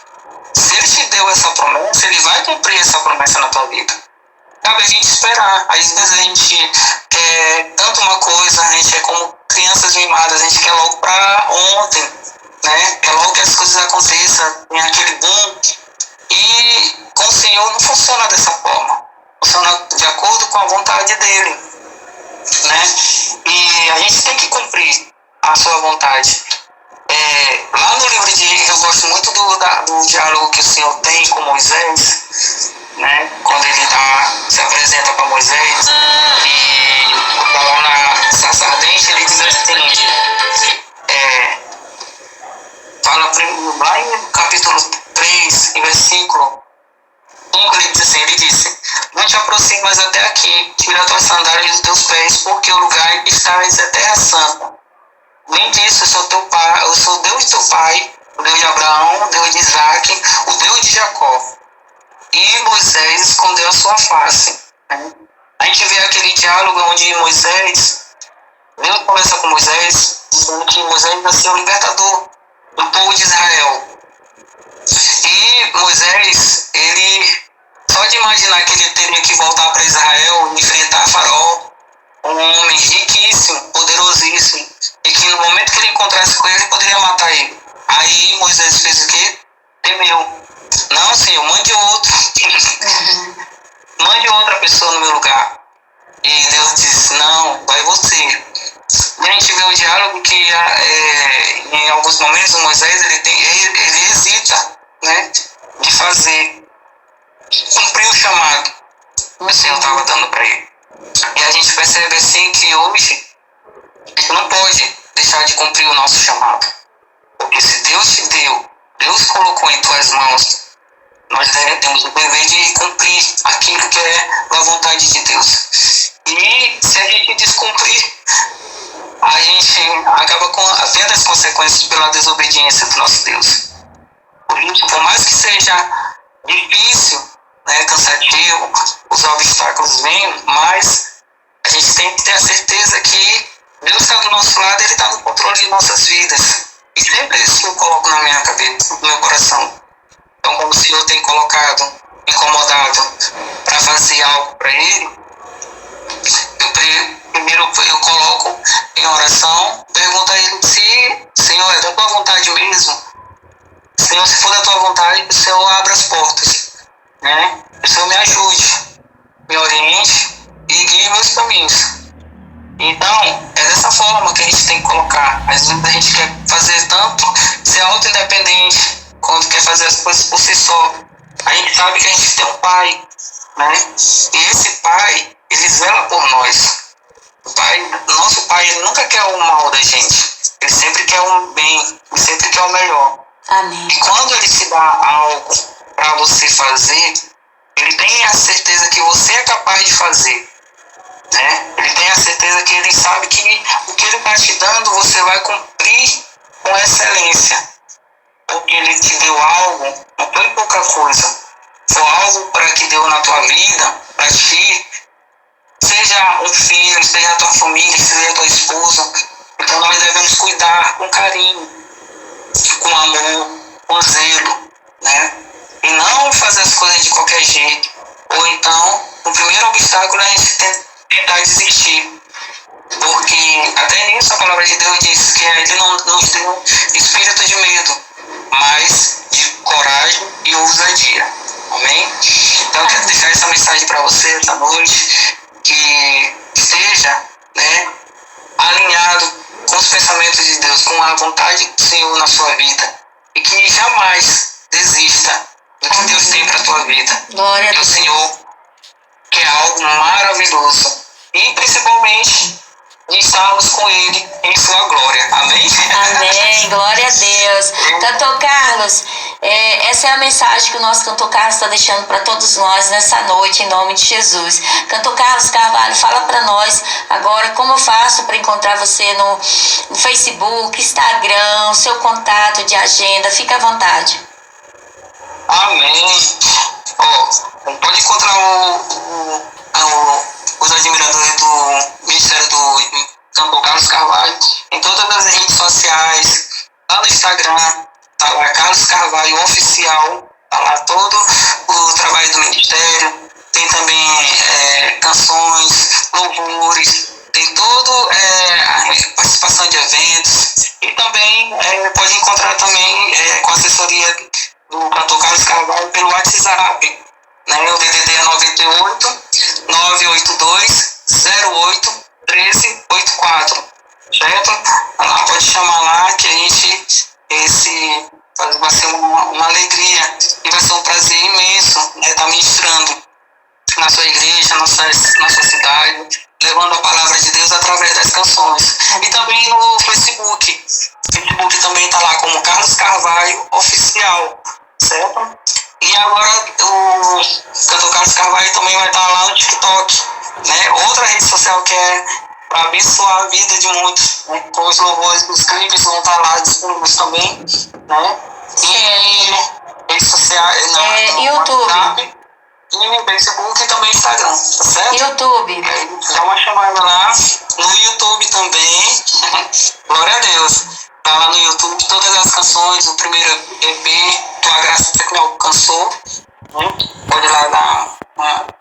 Se ele te deu essa promessa, ele vai cumprir essa promessa na tua vida. Cabe a gente esperar. Às vezes a gente quer tanto uma coisa, a gente é como crianças mimadas, a gente quer logo para ontem, né? Quer logo que as coisas aconteçam, tem aquele boom. E com o Senhor não funciona dessa forma. Funciona de acordo com a vontade dele, né? E a gente tem que cumprir a sua vontade. Lá no livro de eu gosto muito do diálogo que o Senhor tem com Moisés, né? Quando ele se apresenta para Moisés e está lá na sarça ardente, ele diz assim, fala lá em capítulo 3, em versículo 5, ele disse, não te aproximas até aqui, tira tuas sandálias dos teus pés, porque o lugar em que estás é terra santa. Além disso, eu sou teu pai, eu sou o Deus de teu pai, o Deus de Abraão, o Deus de Isaac, o Deus de Jacó. E Moisés escondeu a sua face. Né? A gente vê aquele diálogo onde Deus conversa com Moisés, dizendo que Moisés vai ser o libertador do povo de Israel. E Moisés, ele, só de imaginar que ele teria que voltar para Israel, enfrentar Faraó, um homem riquíssimo, poderosíssimo, e que no momento que ele encontrasse com ele, poderia matar ele. Aí Moisés fez o quê? Temeu. Não, Senhor, mande outro. Mande outra pessoa no meu lugar. E Deus disse, não, vai você. E a gente vê o diálogo que em alguns momentos Moisés ele hesita, né, de cumprir o chamado que o Senhor estava dando para ele. E a gente percebe assim que hoje a gente não pode deixar de cumprir o nosso chamado. Porque se Deus te deu, Deus colocou em tuas mãos, nós temos o dever de cumprir aquilo que é da vontade de Deus. E se a gente descumprir, a gente acaba tendo as consequências pela desobediência do nosso Deus. Por isso, por mais que seja difícil, né, cansativo, os obstáculos vêm, mas a gente tem que ter a certeza que Deus está do nosso lado, Ele está no controle de nossas vidas. E sempre isso eu coloco na minha cabeça, no meu coração. Então, como o Senhor tem colocado, incomodado para fazer algo para Ele, eu primeiro eu coloco em oração, pergunto a Ele se, Senhor, é da tua vontade mesmo? Senhor, se for da tua vontade, o Senhor abra as portas, né? O Senhor me ajude, me oriente e guie meus caminhos. Então, é dessa forma que a gente tem que colocar. Às vezes a gente quer fazer tanto, ser auto-independente, quando quer fazer as coisas por si só. A gente sabe que a gente tem um pai, né? E esse pai, ele zela por nós. Nosso pai, ele nunca quer o mal da gente. Ele sempre quer o bem, ele sempre quer o melhor. Amém. E quando ele te dá algo para você fazer, ele tem a certeza que você é capaz de fazer, né? Ele tem a certeza que ele sabe que o que ele está te dando, você vai cumprir com excelência. Porque ele te deu algo, não foi pouca coisa. Foi algo para que deu na tua vida, para ti, seja um filho, seja a tua família, seja a tua esposa. Então nós devemos cuidar com carinho, com amor, com zelo, né? E não fazer as coisas de qualquer jeito. Ou então, o primeiro obstáculo é a gente tentar desistir. Porque até nisso a palavra de Deus diz que Ele não nos deu espírito de medo, mas de coragem e ousadia. Amém? Então eu quero deixar essa mensagem para você essa noite, que esteja, né, alinhado com os pensamentos de Deus, com a vontade do Senhor na sua vida, e que jamais desista do que Deus tem para a tua vida. Glória a Porque o Deus. Senhor quer algo maravilhoso, e principalmente de estarmos com Ele em sua glória. Amém? Amém, glória a Deus. Cantor Carlos, essa é a mensagem que o nosso Cantor Carlos está deixando para todos nós nessa noite, em nome de Jesus. Cantor Carlos Carvalho, fala para nós agora como eu faço para encontrar você no Facebook, Instagram, seu contato de agenda, fica à vontade. Amém. Pode encontrar os admiradores do Ministério do Cantor Carlos Carvalho em todas as redes sociais, lá no Instagram, tá lá Carlos Carvalho Oficial, tá lá todo o trabalho do Ministério, tem também canções, louvores, tem todo a participação de eventos, e também pode encontrar também com a assessoria do Cantor Carlos Carvalho pelo WhatsApp, né? O DDD é 98 982 08 1384, certo? Lá pode chamar lá que a gente vai ser uma alegria e vai ser um prazer imenso estar ministrando na sua igreja, na sua cidade, levando a palavra de Deus através das canções. E também no Facebook. O Facebook também está lá como Carlos Carvalho Oficial, certo? E agora o Cantor Carlos Carvalho também vai estar lá no TikTok, né? Outra rede social que é para abençoar a vida de muitos, né? Com os louvores dos clipes vão estar lá disponíveis também, né? E redes sociais, YouTube. WhatsApp, e Facebook e também Instagram, tá certo? YouTube. Dá uma chamada lá no YouTube também. Glória a Deus. Tá lá no YouTube todas as canções, o primeiro EP, Tua Graça que me alcançou, né? Pode lá dar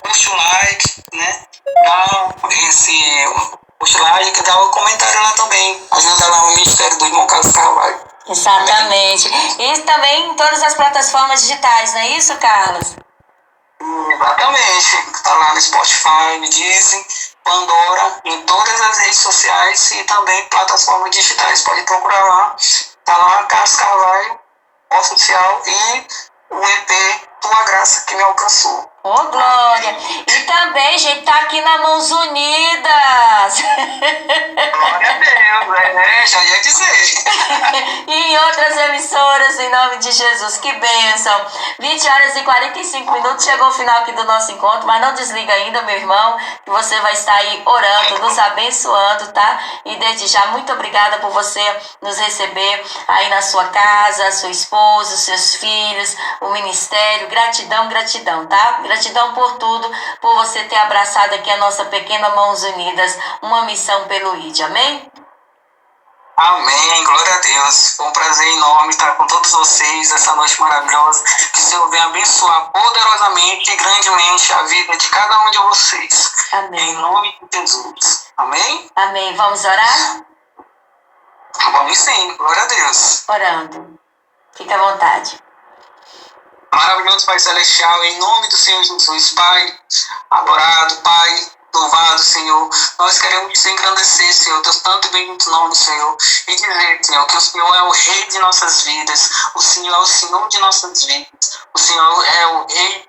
puxa o like, né? Dá puxa o like, dá o comentário lá também. Ajuda lá o Ministério do Irmão Carlos Carvalho. Exatamente. E também em todas as plataformas digitais, não é isso, Carlos? Exatamente. Tá lá no Spotify, no Deezer, Pandora, em todas as redes sociais e também plataformas digitais. Pode procurar lá. Tá lá Carlos Carvalho Oficial e o EP Tua Graça que me alcançou. Ô, glória! E também, gente, tá aqui na Mãos Unidas. Glória a Deus, já ia dizer. E em outras emissoras, em nome de Jesus, que bênção. 20 horas e 45 minutos, chegou o final aqui do nosso encontro, mas não desliga ainda, meu irmão, que você vai estar aí orando, nos abençoando, tá? E desde já, muito obrigada por você nos receber aí na sua casa, sua esposa, seus filhos, o ministério. Gratidão, gratidão, tá? Gratidão por tudo, por você ter abraçado aqui a nossa pequena Mãos Unidas, uma missão pelo ID, amém? Amém, glória a Deus. Foi um prazer enorme estar com todos vocês essa noite maravilhosa. Que o Senhor venha abençoar poderosamente e grandemente a vida de cada um de vocês. Amém. Em nome de Jesus. Amém? Amém. Vamos orar? Vamos sim, glória a Deus. Orando. Fique à vontade. Maravilhoso Pai Celestial, em nome do Senhor Jesus, Pai, adorado, Pai, louvado, Senhor. Nós queremos te engrandecer, Senhor, teu santo e bendito nome, Senhor, e dizer, Senhor, que o Senhor é o Rei de nossas vidas, o Senhor é o Senhor de nossas vidas, o Senhor é o Rei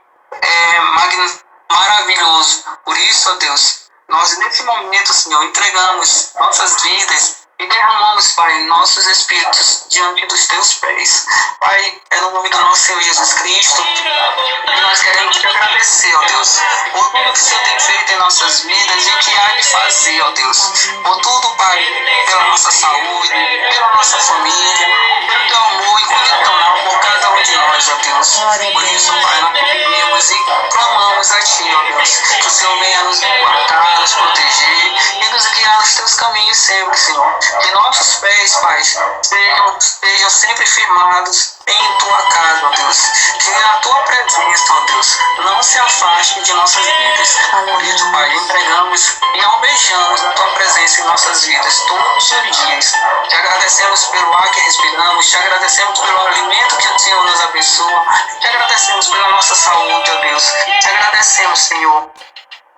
maravilhoso. Por isso, ó Deus, nós nesse momento, Senhor, entregamos nossas vidas e derramamos, Pai, nossos espíritos diante dos teus pés. Pai, é no nome do nosso Senhor Jesus Cristo que nós queremos te agradecer, ó Deus, por tudo que o Senhor tem feito em nossas vidas e o que há de fazer, ó Deus. Por tudo, Pai, pela nossa saúde, pela nossa família, pelo teu amor incondicional por cada um de nós, ó Deus. Por isso, Pai, nós pedimos e clamamos a Ti, ó Deus, que o Senhor venha nos guardar, nos proteger e nos guiar nos teus caminhos sempre, Senhor. Que nossos pés, Pai, sejam sempre firmados em tua casa, ó Deus. Que a tua presença, ó Deus, não se afaste de nossas vidas. Por isso, Pai, entregamos e almejamos a tua presença em nossas vidas todos os dias. Te agradecemos pelo ar que respiramos, te agradecemos pelo alimento que o Senhor nos abençoa, te agradecemos pela nossa saúde, ó Deus. Te agradecemos, Senhor,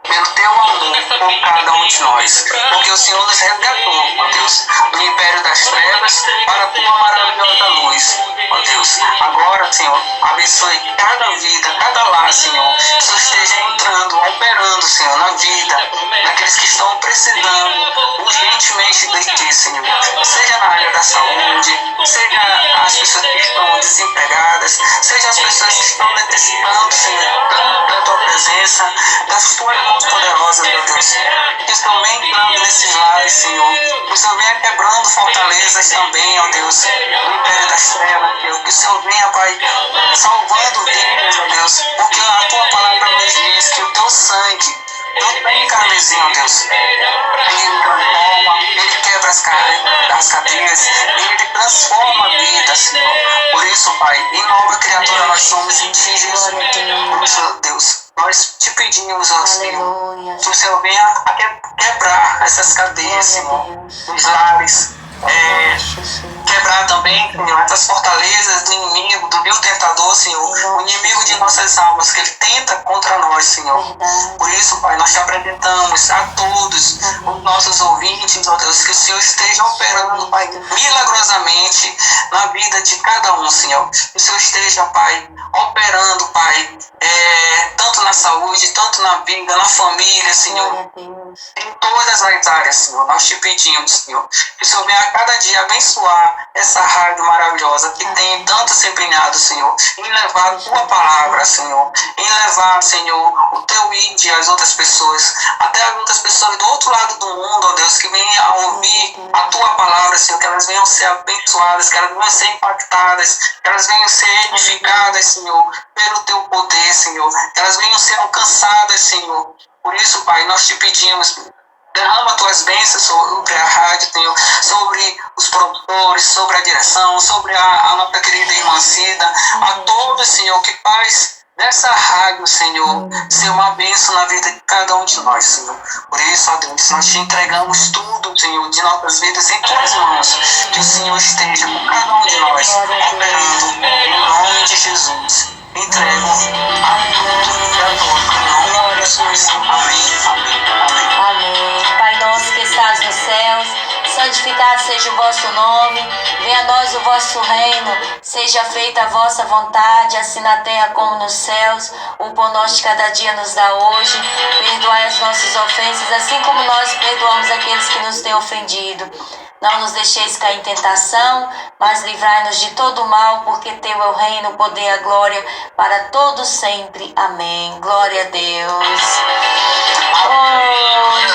pelo teu amor por cada um de nós, porque o Senhor nos resgatou, ó Deus, do império das trevas para a tua maravilhosa luz, ó Deus. Agora, Senhor, abençoe cada vida, cada lar, Senhor, que o Senhor esteja entrando, operando, Senhor, na vida daqueles que estão precisando urgentemente de Ti, Senhor, seja na área da saúde, seja as pessoas que estão desempregadas, seja as pessoas que estão necessitando, Senhor, tanto da tua presença, das tuas mãos poderosas, meu Deus. Que o Senhor venha entrando nesses lares, Senhor. Que o Senhor venha quebrando fortalezas também, ó Deus, no império das trevas, Deus. Que o Senhor venha, Pai, salvando vidas, ó Deus. Porque a tua palavra nos diz que o teu sangue não tem carmesim, ó Deus. Ele transforma, ele quebra as cadeias, ele transforma a vida, Senhor. Por isso, Pai, em nova criatura nós somos em Ti, Jesus. Por isso, Deus, nós te pedimos, ó Senhor, que o Senhor venha a quebrar essas cadeias, Senhor, dos lares. Quebrar também, Senhor, essas fortalezas do inimigo, do meu tentador, Senhor, o inimigo de nossas almas, que ele tenta contra nós, Senhor. Por isso, Pai, nós te apresentamos a todos os nossos ouvintes, ó Deus, que o Senhor esteja operando, Pai, milagrosamente na vida de cada um, Senhor. Que o Senhor esteja, Pai, operando, Pai, tanto na saúde, tanto na vida, na família, Senhor. Em todas as áreas, Senhor, nós te pedimos, Senhor, que o Senhor venha a cada dia abençoar essa rádio maravilhosa que tem tanto se empenhado, Senhor, em levar a tua palavra, Senhor, em levar, Senhor, o teu id às outras pessoas, até as outras pessoas do outro lado do mundo, ó Deus, que venham a ouvir a tua palavra, Senhor, que elas venham ser abençoadas, que elas venham ser impactadas, que elas venham ser edificadas, Senhor, pelo teu poder, Senhor, que elas venham ser alcançadas, Senhor. Por isso, Pai, nós te pedimos, derrama tuas bênçãos sobre a rádio, Senhor, sobre os produtores, sobre a direção, sobre a nossa querida irmã Cida, a todos, Senhor, que faz dessa rádio, Senhor, ser uma bênção na vida de cada um de nós, Senhor. Por isso, ó Deus, nós te entregamos tudo, Senhor, de nossas vidas em tuas mãos, que o Senhor esteja com cada um de nós, operando em nome de Jesus. Entrego a tudo e a todos, em nome de Jesus. Amém, amém, amém. Amém. Pai nosso que estás nos céus, santificado seja o vosso nome, venha a nós o vosso reino, seja feita a vossa vontade, assim na terra como nos céus. O pão nosso de cada dia nos dá hoje, perdoai as nossas ofensas, assim como nós perdoamos aqueles que nos têm ofendido. Não nos deixeis cair em tentação, mas livrai-nos de todo mal, porque teu é o reino, o poder e a glória para todos sempre. Amém. Glória a Deus. Oh, aleluia.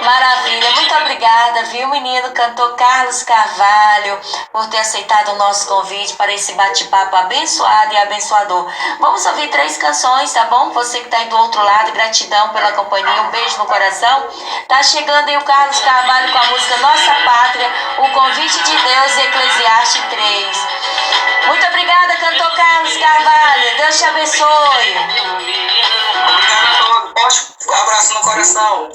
Maravilha. Muito obrigada, viu, menino cantor Carlos Carvalho, por ter aceitado o nosso convite para esse bate-papo abençoado e abençoador. Vamos ouvir 3 canções, tá bom? Você que está aí do outro lado, gratidão pela companhia, um beijo no coração. Tá chegando aí o Carlos Carvalho com a música Nossa Pátria, o convite de Deus, Eclesiastes 3. Muito obrigada, cantor Carlos Carvalho. Deus te abençoe. Obrigado a todos. Um abraço no coração.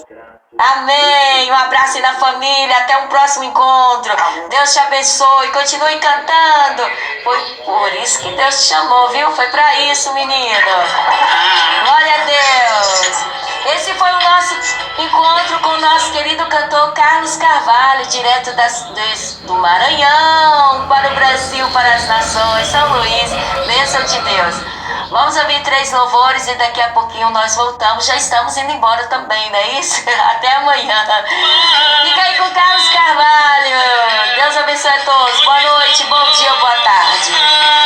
Amém. Um abraço aí na família. Até um próximo encontro. Deus te abençoe. Continue cantando. Foi por isso que Deus te chamou, viu? Foi para isso, menino. Glória a Deus. Esse foi o nosso encontro com o nosso querido cantor Carlos Carvalho, direto do Maranhão, para o Brasil, para as nações, São Luís, bênção de Deus. Vamos ouvir 3 louvores e daqui a pouquinho nós voltamos. Já estamos indo embora também, não é isso? Até amanhã. Fica aí com o Carlos Carvalho. Deus abençoe a todos. Boa noite, bom dia, boa tarde.